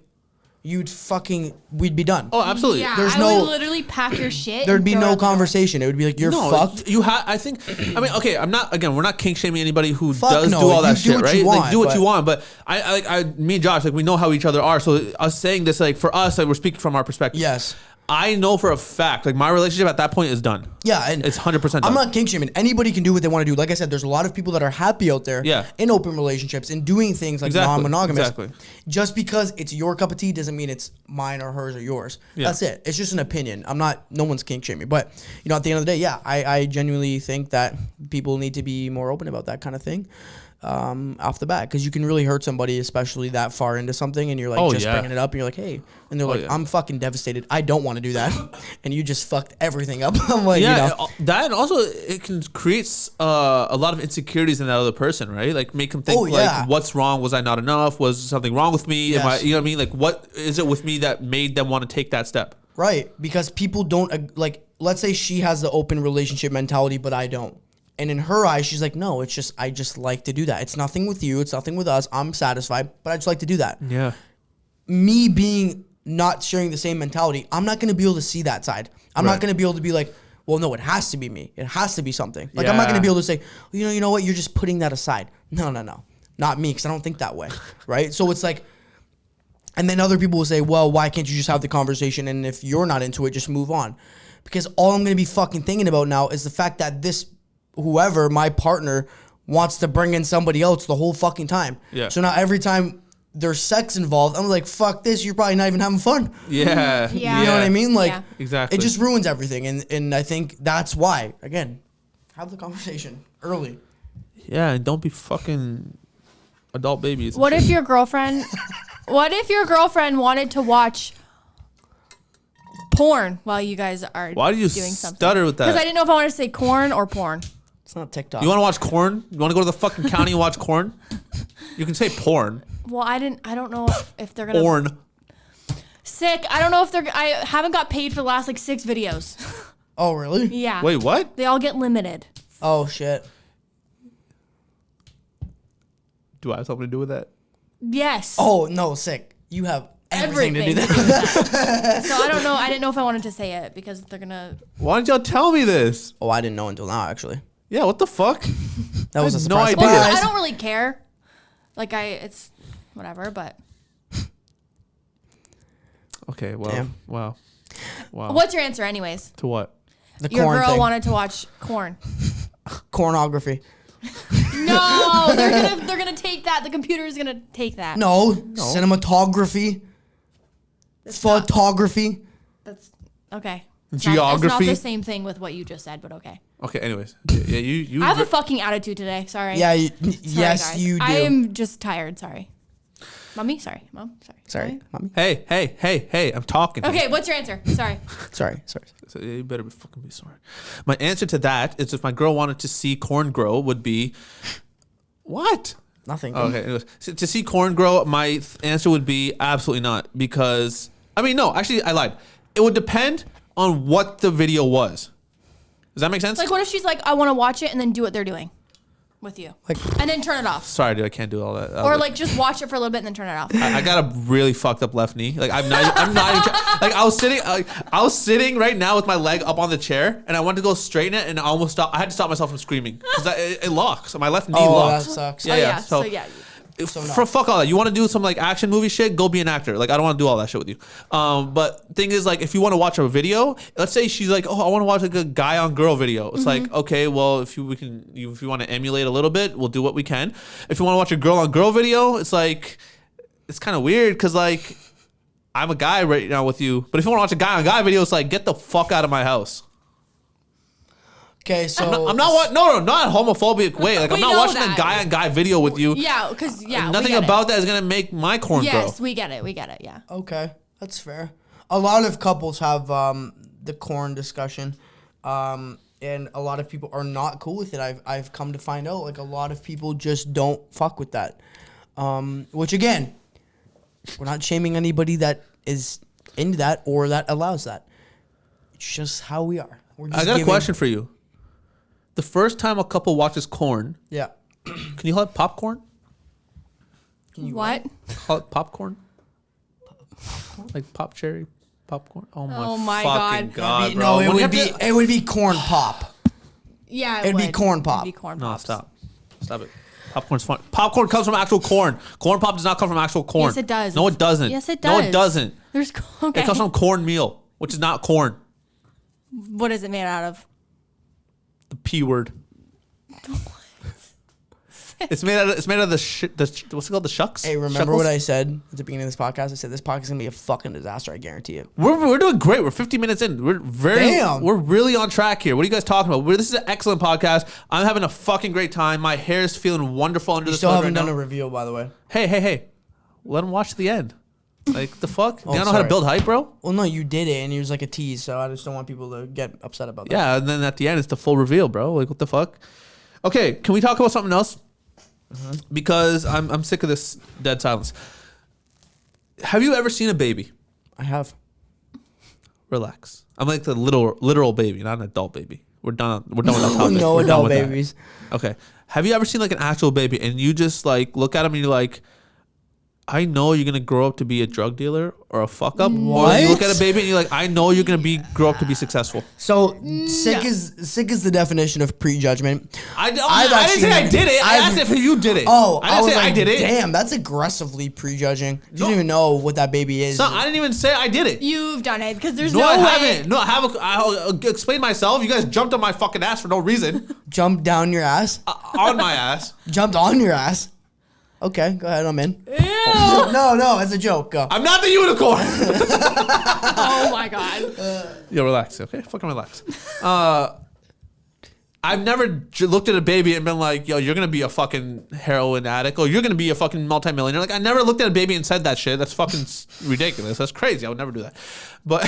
we'd be done. Oh, absolutely. Yeah, There's I no, would literally pack your shit. There'd be no conversation. It would be like, you're fucked. I think, I mean, okay, we're not kink shaming anybody who do You all that do shit, what right? you want, like, do what you want. But me and Josh, like, we know how each other are. So us saying this, like, for us, like, we're speaking from our perspective. Yes. I know for a fact, like, my relationship at that point is done. Yeah, and it's 100% done. I'm not kink shaming. Anybody can do what they want to do. Like I said, there's a lot of people that are happy out there in open relationships and doing things like non-monogamous. Exactly. Just because it's your cup of tea doesn't mean it's mine or hers or yours. Yeah. That's it. It's just an opinion. No one's kink shaming. But, you know, at the end of the day, I genuinely think that people need to be more open about that kind of thing. Off the bat, because you can really hurt somebody, especially that far into something, and you're like bringing it up, and you're like, hey, and they're like, I'm fucking devastated. I don't want to do that, and you just fucked everything up. I'm like, you know, that, and also it can create a lot of insecurities in that other person, right? Like make them think like, what's wrong? Was I not enough? Was something wrong with me? Am I, you know what I mean? Like, what is it with me that made them want to take that step? Right, because people don't like. Let's say she has the open relationship mentality, but I don't. And in her eyes, she's like, no, it's just, I just like to do that. It's nothing with you. It's nothing with us. I'm satisfied, but I just like to do that. Yeah. Me being not sharing the same mentality, I'm not going to be able to see that side. I'm not going to be able to be like, well, no, it has to be me. It has to be something. Like, I'm not going to be able to say, you know what? You're just putting that aside. No. Not me, because I don't think that way. Right? So it's like, and then other people will say, well, why can't you just have the conversation? And if you're not into it, just move on. Because all I'm going to be fucking thinking about now is the fact that whoever, my partner, wants to bring in somebody else the whole fucking time. Yeah. So now every time there's sex involved, I'm like, fuck this, you're probably not even having fun. Yeah. You know what I mean? Like, exactly. It just ruins everything. And I think that's why, again, have the conversation early. Yeah, and don't be fucking adult babies. What if your girlfriend wanted to watch porn while you guys are Why do you doing something? Stutter with that? Because I didn't know if I wanted to say corn or porn. It's not TikTok. You want to watch corn? You want to go to the fucking county and watch corn? You can say porn. Well, I don't know if they're gonna porn. Sick. I don't know if I haven't got paid for the last like 6 videos. Oh really? Yeah. Wait, what? They all get limited. Oh shit. Do I have something to do with that? Yes. Oh no, sick. You have everything to do that. So I don't know. I didn't know if I wanted to say it because they're gonna. Why didn't y'all tell me this? Oh, I didn't know until now, actually. Yeah, what the fuck? That was a surprise. No idea. Well, I don't really care. Like it's whatever, but. Okay. Well. Damn. Wow. What's your answer, anyways? To what? Your corn girl thing. wanted to watch corn. Pornography. No, they're gonna take that. The computer is gonna take that. No. Cinematography. Photography. That's okay. Geography. It's not the same thing with what you just said, but okay. Okay. Anyways, yeah, you. I have a fucking attitude today. Sorry. Yeah. Sorry, Yes, guys. you do. I am just tired. Sorry. Mommy. Sorry. Mom. Sorry, mommy. Hey! I'm talking. Okay. What's your answer? Sorry. Sorry. So you better be fucking be sorry. My answer to that is if my girl wanted to see corn grow would be what? Nothing. Okay. Anyways, so to see corn grow, my answer would be absolutely not, because no, actually I lied. It would depend on what the video was. Does that make sense? Like, what if she's like, I want to watch it and then do what they're doing? with you. Like, and then turn it off. Sorry, dude, I can't do all that. Or like just watch it for a little bit and then turn it off. I got a really fucked up left knee. Like I'm not even like I was sitting right now with my leg up on the chair and I wanted to go straighten it and I almost stopped. I had to stop myself from screaming because it locks. My left knee locks. That sucks. Yeah. So yeah. For fuck all that. You want to do some like action movie shit? Go be an actor. Like I don't want to do all that shit with you. But thing is, like, if you want to watch a video, let's say she's like, oh, I want to watch like a guy on girl video. It's like, okay, well, if you want to emulate a little bit, we'll do what we can. If you want to watch a girl on girl video, it's like, it's kind of weird because like I'm a guy right now with you. But if you want to watch a guy on guy video, it's like, get the fuck out of my house. Okay, so I'm not not a homophobic way. Like I'm not watching a guy on guy video with you. Yeah, because nothing about that is gonna make my corn grow. Yes, we get it. Yeah. okay, that's fair. A lot of couples have the corn discussion, and a lot of people are not cool with it. I've come to find out like a lot of people just don't fuck with that. Which again, we're not shaming anybody that is into that or that allows that. It's just how we are. I got a question for you. The first time a couple watches corn, Yeah. can you call it popcorn? What? Call it popcorn? Like pop cherry popcorn? Oh my God. God, bro. No, it would be corn pop. Yeah, It'd be corn pop. It'd be corn No, pops. stop it. Popcorn's fun. Popcorn comes from actual corn. Corn pop does not come from actual corn. Yes, it does. No, it doesn't. Yes, it No, does. it doesn't. There's okay. It comes from cornmeal, which is not corn. What is it made out of? The P word. It's made out of the shit. What's it called? The shucks. Hey, remember what I said at the beginning of this podcast? I said this podcast is gonna be a fucking disaster. I guarantee it. We're doing great. We're 50 minutes in. We're really on track here. What are you guys talking about? This is an excellent podcast. I'm having a fucking great time. My hair is feeling wonderful under You the still sun haven't right done now. a reveal, by the way. Hey. Let them watch to the end. Like the fuck? Oh, you don't know how to sorry. build hype, bro? Well, no, you did it, and it was like a tease, so I just don't want people to get upset about that. Yeah, and then at the end it's the full reveal, bro. Like what the fuck? Okay, can we talk about something else? Because I'm sick of this dead silence. Have you ever seen a baby? I have. Relax. I'm like the literal baby, not an adult baby. We're done with that topic. No We're done adult with that. babies. Okay. Have you ever seen like an actual baby and you just like look at him and you're like, I know you're gonna grow up to be a drug dealer or a fuck up. Or you look at a baby and you're like, I know you're gonna grow up to be successful. So sick is the definition of prejudgment. I didn't say I did it. I asked if you did it. Oh, I didn't say I did it. Damn, that's aggressively prejudging. You don't even know what that baby is. So I didn't even say I did it. You've done it because there's No, no I way. haven't. No, I haven't. I'll explain myself. You guys jumped on my fucking ass for no reason. Jumped down your ass. On my ass. Jumped on your ass. Okay, go ahead. I'm in. Ew. No, it's a joke. Go. I'm not the unicorn. Oh my God. Yo, relax. Okay, fucking relax. I've never looked at a baby and been like, yo, you're gonna be a fucking heroin addict or you're gonna be a fucking multimillionaire. Like I never looked at a baby and said that shit. That's fucking ridiculous. That's crazy. I would never do that. But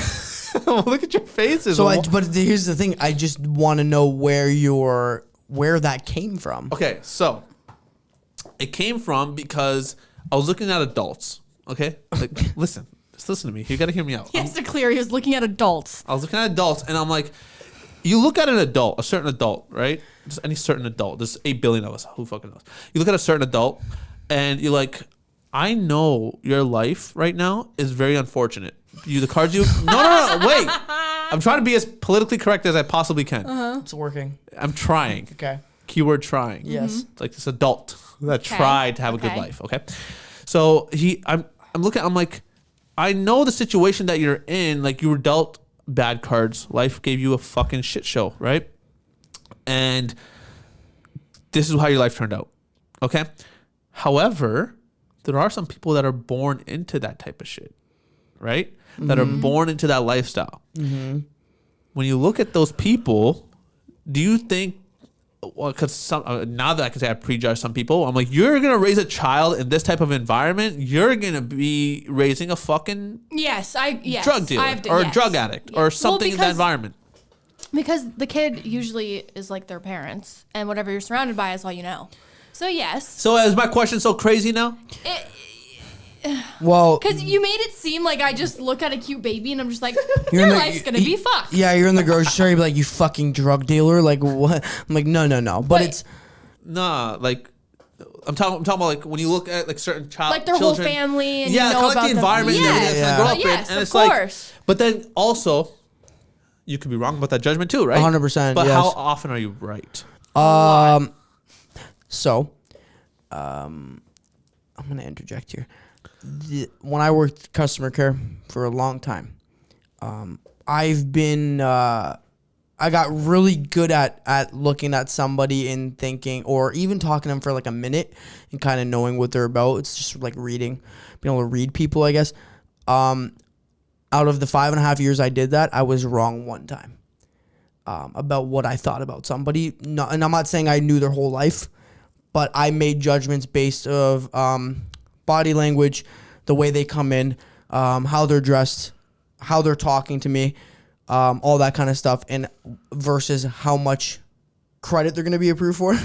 look at your faces. So, but here's the thing. I just want to know where that came from. Okay, so it came from because I was looking at adults. Okay, like listen to me. You gotta hear me out. He has to clear. He was looking at adults. I was looking at adults, and I'm like, you look at an adult, a certain adult, right? Just any certain adult. There's 8 billion of us. Who fucking knows? You look at a certain adult, and you're like, I know your life right now is very unfortunate. The cards you. No, wait. I'm trying to be as politically correct as I possibly can. It's working. I'm trying. Okay. Keyword trying. Yes. It's like this adult that tried to have a good life. Okay. So I'm looking. I'm like, I know the situation that you're in. Like you were dealt bad cards. Life gave you a fucking shit show, right? And this is how your life turned out. Okay. However, there are some people that are born into that type of shit, right? That are born into that lifestyle. When you look at those people, do you think? Well, because now that I can say I prejudge some people, I'm like, you're gonna raise a child in this type of environment. You're gonna be raising a fucking drug dealer or a drug addict or something in that environment. Because the kid usually is like their parents, and whatever you're surrounded by is all you know. So yes. So is my question so crazy now? Well, because you made it seem like I just look at a cute baby and I'm just like, You're your in the- life's gonna be fucked. yeah, you're in the grocery store. You'd be like, you fucking drug dealer. Like what? I'm like, no. But Wait. Nah, like I'm talking about like when you look at like certain like their children, whole family and yeah, you know kind of about like the environment them. they Yes, grow up yes, in, and of it's course. like, but then also, you could be wrong about that judgment too, right? 100%. But yes. how often are you right? So, I'm gonna interject here. When I worked customer care for a long time, I've been I got really good at looking at somebody and thinking, or even talking to them for like a minute and kind of knowing what they're about. It's just like reading, being able to read people, I guess. Out of the 5.5 years I did that, I was wrong one time about what I thought about somebody. No, and I'm not saying I knew their whole life, but I made judgments based of body language, the way they come in, how they're dressed, how they're talking to me, all that kind of stuff, and versus how much credit they're going to be approved for.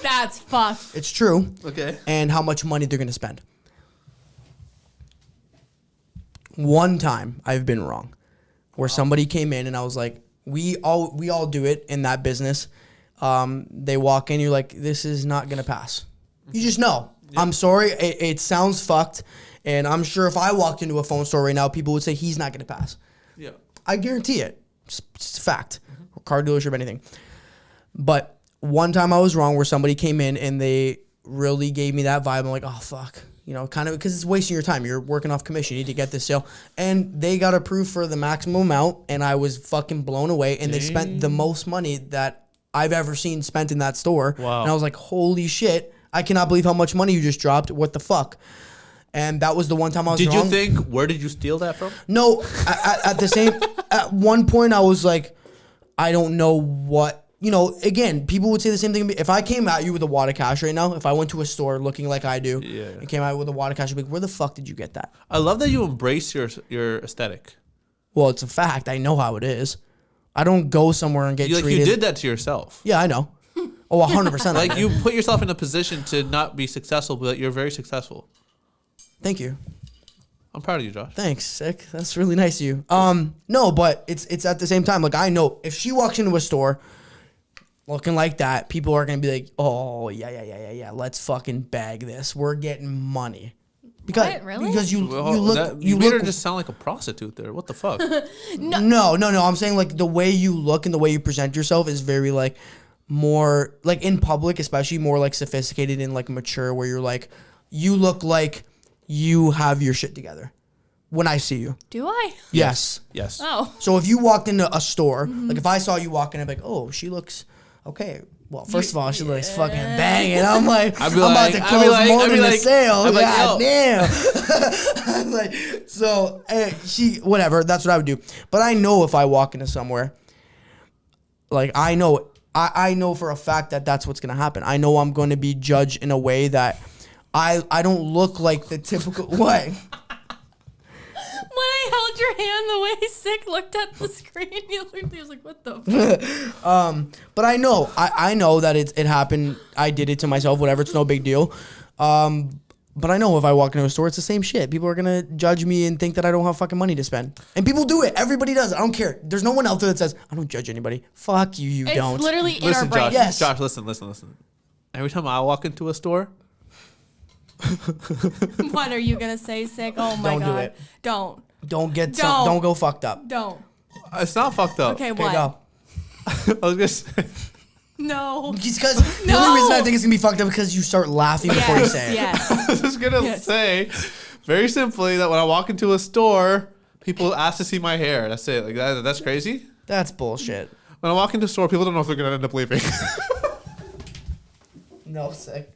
That's fucked. It's true. Okay. And how much money they're going to spend. One time I've been wrong where somebody came in and I was like, we all do it in that business. They walk in, you're like, this is not going to pass. You just know. Yep. I'm sorry. It sounds fucked. And I'm sure if I walked into a phone store right now, people would say he's not going to pass. Yeah. I guarantee it. It's a fact. Or car dealership, anything. But one time I was wrong where somebody came in and they really gave me that vibe. I'm like, oh, fuck. You know, kind of, because it's wasting your time. You're working off commission. You need to get this sale. And they got approved for the maximum amount, and I was fucking blown away. And they spent the most money that I've ever seen spent in that store. Wow. And I was like, holy shit. I cannot believe how much money you just dropped. What the fuck? And that was the one time I was wrong. Did you think, where did you steal that from? No, at one point I was like, I don't know what, you know, again, people would say the same thing. If I came at you with a wad of cash right now, if I went to a store looking like I do, and came out with a wad of cash, I'd be like, where the fuck did you get that? I love that you embrace your aesthetic. Well, it's a fact. I know how it is. I don't go somewhere and get treated. You did that to yourself. Yeah, I know. Oh, 100%. Like, you put yourself in a position to not be successful, but you're very successful. Thank you. I'm proud of you, Josh. Thanks, sick. That's really nice of you. No, but it's at the same time, like, I know if she walks into a store looking like that, people are gonna be like, oh yeah, let's fucking bag this. We're getting money. Because What? Really? because you You made her just sound like a prostitute there. What the fuck? No. I'm saying like the way you look and the way you present yourself is very like more like in public, especially more like sophisticated and like mature, where you're like, you look like you have your shit together when I see you. Do I? Yes. Yes. Oh. So if you walked into a store, like if I saw you walk in, I'd be like, oh, she looks okay. Well, first of all, she looks fucking banging. I'm like, I'm about to close more than a sale. God damn. I'm like, so she, whatever. That's what I would do. But I know if I walk into somewhere, like I know for a fact that that's what's gonna happen. I know I'm going to be judged in a way that I don't look like the typical what. When I held your hand, the way Sick looked at the screen, he was like, what the fuck? But I know that it happened. I did it to myself, whatever. It's no big deal. But I know if I walk into a store, it's the same shit. People are going to judge me and think that I don't have fucking money to spend. And people do it. Everybody does. I don't care. There's no one out there that says, I don't judge anybody. Fuck you, It's don't. literally in our brain. Josh, Yes. Josh, listen. Every time I walk into a store, What are you going to say, Sick? Oh my Don't do God. it. Don't. Don't go fucked up. Don't. it's not fucked up. Okay, Okay, what? go. I was gonna say, No. Because the only reason I think it's going to be fucked up because you start laughing before you say it. Yes. I was just gonna say, very simply, that when I walk into a store, people ask to see my hair. That's it. Like that's crazy. That's bullshit. When I walk into a store, people don't know if they're gonna end up leaving. No, sick.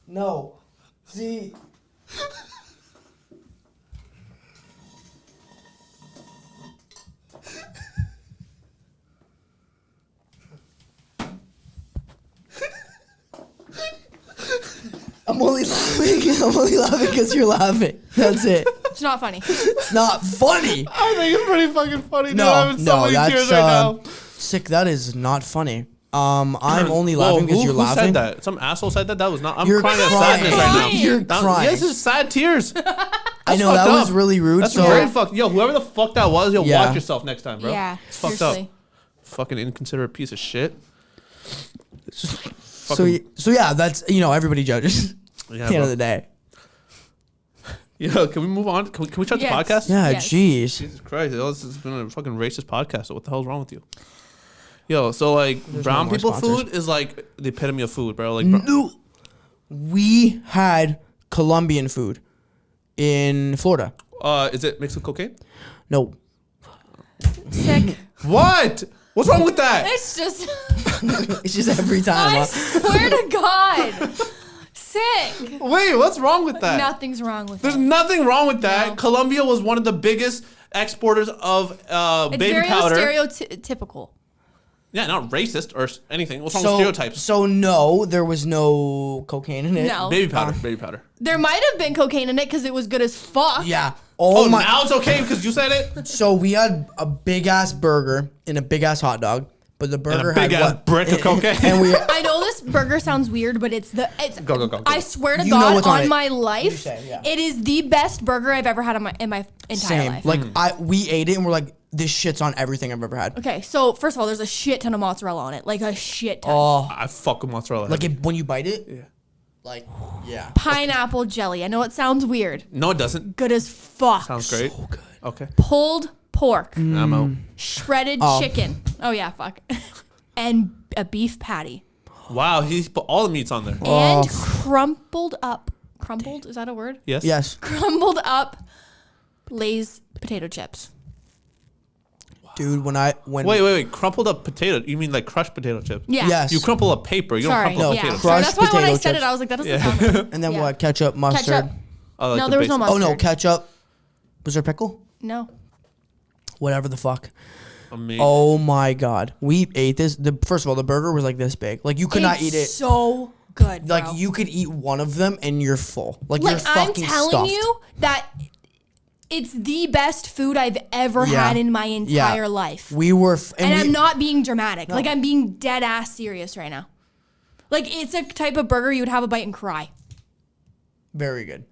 No. See. I'm only laughing because you're laughing. That's it. It's not funny. It's not funny. I think it's pretty fucking funny. Dude. No, I'm having so many tears right now. Sick. That is not funny. I'm only laughing because you're laughing. Who said that? Some asshole said that? That was not. I'm You're crying at crying. sadness right now. You're crying. Yes, it's sad tears. I know that was really rude. That's so very fucked. Yo, whoever the fuck that was, yo, Yeah. watch yourself next time, bro. Yeah, It's fucked seriously. up. Fucking inconsiderate piece of shit. so yeah, that's everybody judges. Yeah, At the end bro. of the day. Yo, can we move on? Can we start Yes. the podcast? Yeah, Yes. jeez. Jesus Christ, this has been a fucking racist podcast. So what the hell's wrong with you? Yo, so like There's brown no more people sponsors. food is like the epitome of food, bro. Like No, we had Colombian food in Florida. is it mixed with cocaine? No, Sick. What? What's wrong with that? It's just. it's just every time. I huh? swear to God. Sick. Wait, what's wrong with that? Nothing's wrong with There's it. nothing wrong with that. No. Colombia was one of the biggest exporters of It's baby very powder. stereotypical. Yeah, not racist or anything. What's wrong So, with stereotypes? so no, there was no cocaine in it. No. Baby powder, baby powder. There might have been cocaine in it because it was good as fuck. Yeah. Oh, Oh my. now it's okay because you said it. So we had a big ass burger and a big ass hot dog, but the burger big had ass what? brick of cocaine. And we. I know this burger sounds weird, but it's Go. I swear to You know God, what's on on it. my You life, say, yeah. it is the best burger I've ever had in my entire Same. life. Like we ate it and we're like, this shit's on everything I've ever had. Okay, so first of all, there's a shit ton of mozzarella on it, like a shit ton. Oh, I fuck with mozzarella. like when you bite it. Yeah. Like, yeah. Pineapple jelly. I know it sounds weird. No, it doesn't. Good as fuck. Sounds great. So good. Okay. Pulled pork, I'm out. shredded chicken. Oh yeah, fuck. And a beef patty. Wow, he's put all the meats on there. And crumpled up. Crumpled? Is that a word? Yes. Yes. Crumbled up Lay's potato chips. Dude, when Wait. Crumpled up potato. You mean like crushed potato chips? Yeah. Yes. You crumple up paper. You Sorry. don't crumple up Yeah. potato Sorry. chips. That's why when I Potato said chips. it, I was like, that doesn't sound right. and then Yeah. what? Ketchup, mustard. Ketchup. I like No, the there was no basics. Oh mustard. no, ketchup. Was there pickle? No. Whatever the fuck. Amazing. Oh my god, we ate this. First of all, the burger was like this big. Like you could not eat it. So good. Like bro. you could eat one of them and you're full. Like you're Like I'm fucking telling stuffed. you that it's the best food I've ever Yeah. had in my entire Yeah. life. We were, And we, I'm not being dramatic. Like I'm being dead ass serious right now. Like it's a type of burger you would have a bite and cry. very good.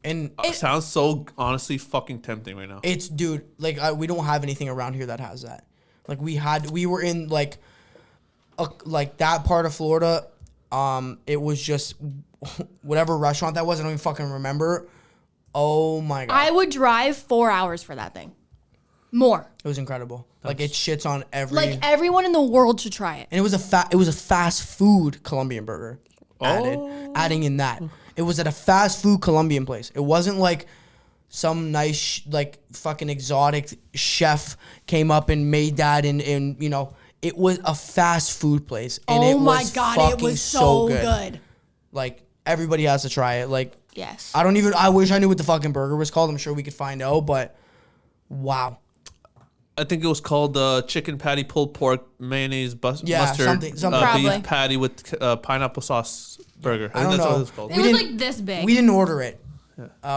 And Sounds so honestly fucking tempting right now. it's dude, like we don't have anything around here that has that. Like we were in like that part of Florida. It was just whatever restaurant that was. I don't even fucking remember. Oh my god, I would drive 4 hours for that thing. More. it was incredible. Like it shits on every. Like everyone in the world should try it. And it was a fast food Colombian burger. Adding in that. It was at a fast food Colombian place. It wasn't like some nice like fucking exotic chef came up and made that and it was a fast food place. And Oh it my was god, it fucking was so good. Like everybody has to try it. Like Yes. I wish I knew what the fucking burger was called. I'm sure we could find out, but wow. I think it was called chicken patty, pulled pork, mayonnaise, mustard, something. Probably. beef patty with pineapple sauce burger. I don't that's know. what it's called. It We was didn't- like this big. We didn't order it.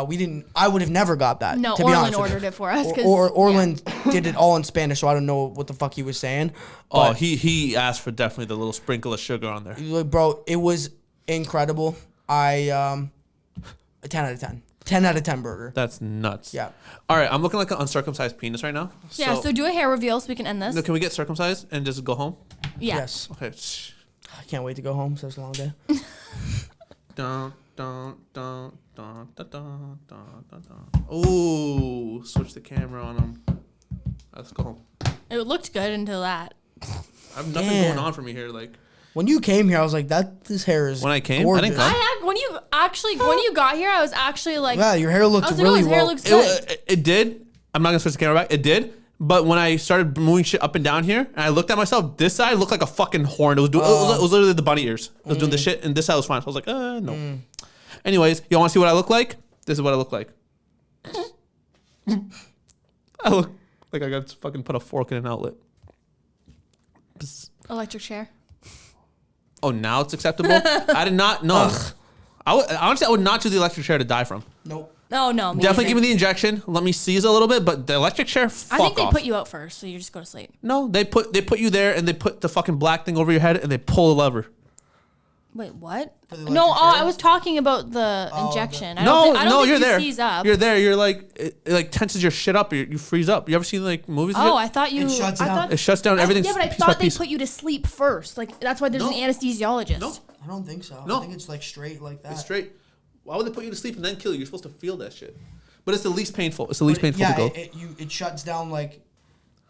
We didn't. I would have never got that. No, to be Orlin honest with you. ordered it for us. Orlin did it all in Spanish, so I don't know what the fuck he was saying. Oh, But, he asked for definitely the little sprinkle of sugar on there. like, bro, it was incredible. A 10 out of 10. 10 out of 10 burger. That's nuts. Yeah. All right, I'm looking like an uncircumcised penis right now. Yeah, so do a hair reveal so we can end this. No, can we get circumcised and just go home? Yeah. Yes. Okay. I can't wait to go home. Such a long day. Dun, dun, dun, dun, dun, dun, dun, dun, dun. Ooh, switch the camera on him. Let's go home. It looked good until that. I have nothing Damn. going on for me here. Like When you came here, I was like, this hair is When I came? I gorgeous. didn't come. When you got here, I was actually like, Yeah, your hair looked I was like, really his hair well. looks good. it did. I'm not gonna switch the camera back. It did. But when I started moving shit up and down here, and I looked at myself, this side looked like a fucking horn. It was it was literally the bunny ears. It was doing the shit, and this side was fine. So I was like, no. Anyways, you want to see what I look like? This is what I look like. I look like I got to fucking put a fork in an outlet. Electric chair. Oh, now it's acceptable? I did not know. Honestly, I would not choose the electric chair to die from. Nope. Oh no, me Definitely neither. give me the injection. Let me seize a little bit, but the electric chair, fuck I think they off. put you out first, so you just go to sleep. No, they put you there and they put the fucking black thing over your head and they pull the lever. Wait, what? For the No, electric I chair? was talking about the injection. I No, don't no, think you're you there. seize up. You're there. You're like it like tenses your shit up. You freeze up. You ever seen like movies? Oh, I thought you. It shuts I down. thought, It shuts down everything. Yeah, but I piece by thought they piece. put you to sleep first. Like that's why there's No. an anesthesiologist. No. I don't think so. No. I think it's like straight like that. It's straight. Why would they put you to sleep and then kill you? You're supposed to feel that shit. But it's the least painful. It's the least painful yeah, to go. it shuts down like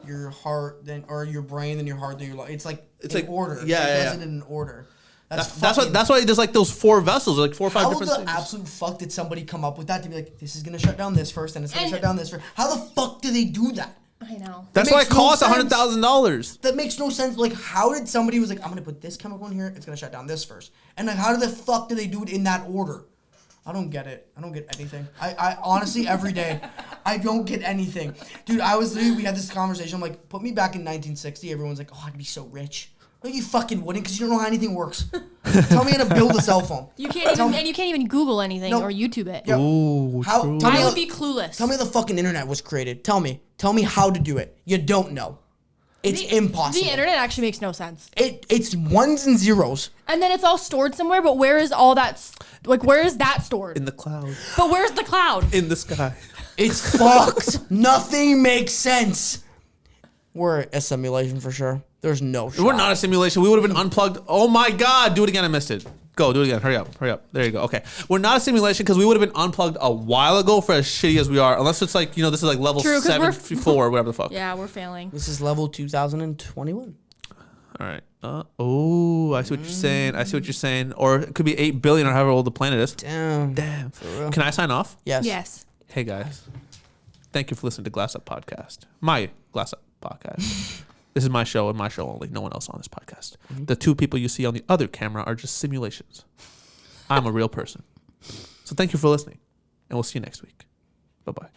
your heart, then or your brain, then your heart, then your lung. It's like in order. Yeah, it yeah, does it in an order. That's why there's like those 4 vessels, like 4 or 5 How different the things. absolute fuck did somebody come up with that to be like, this is gonna shut down this first, and it's gonna shut down this first? How the fuck do they do that? I know. That's It why it makes no costs sense. $100,000. That makes no sense. Like, how did somebody was like, I'm gonna put this chemical in here, it's gonna shut down this first, and like, how the fuck do they do it in that order? I don't get it. I don't get anything. I honestly, every day, I don't get anything. Dude, we had this conversation. I'm like, put me back in 1960. Everyone's like, oh, I'd be so rich. No, you fucking wouldn't, because you don't know how anything works. Tell me how to build a cell phone. You can't even Google anything or YouTube it. Yeah. Ooh, How? true. Tell me I how, would be clueless. tell me how the fucking internet was created. Tell me how to do it. You don't know. It's impossible. The internet actually makes no sense. It's ones and zeros. And then it's all stored somewhere, but where is all that? Where is that stored? In the cloud. But where's the cloud? In the sky. It's fucked. Nothing makes sense. We're a simulation for sure. There's no shot. We're not a simulation. We would have been unplugged. Oh my God. Do it again. I missed it. Go. Do it again. Hurry up. There you go. Okay. We're not a simulation because we would have been unplugged a while ago for as shitty as we are. Unless it's like, this is like level True, 'cause we're 74 whatever the fuck. Yeah, we're failing. This is level 2021. All right. I see what you're saying. Or it could be 8 billion or however old the planet is. Damn. Damn. For real. Can I sign off? Yes. Yes. Hey guys. Thank you for listening to Glass Up Podcast. My Glass Up Podcast. This is my show and my show only. No one else on this podcast. The 2 people you see on the other camera are just simulations. I'm a real person. So thank you for listening. And we'll see you next week. Bye-bye.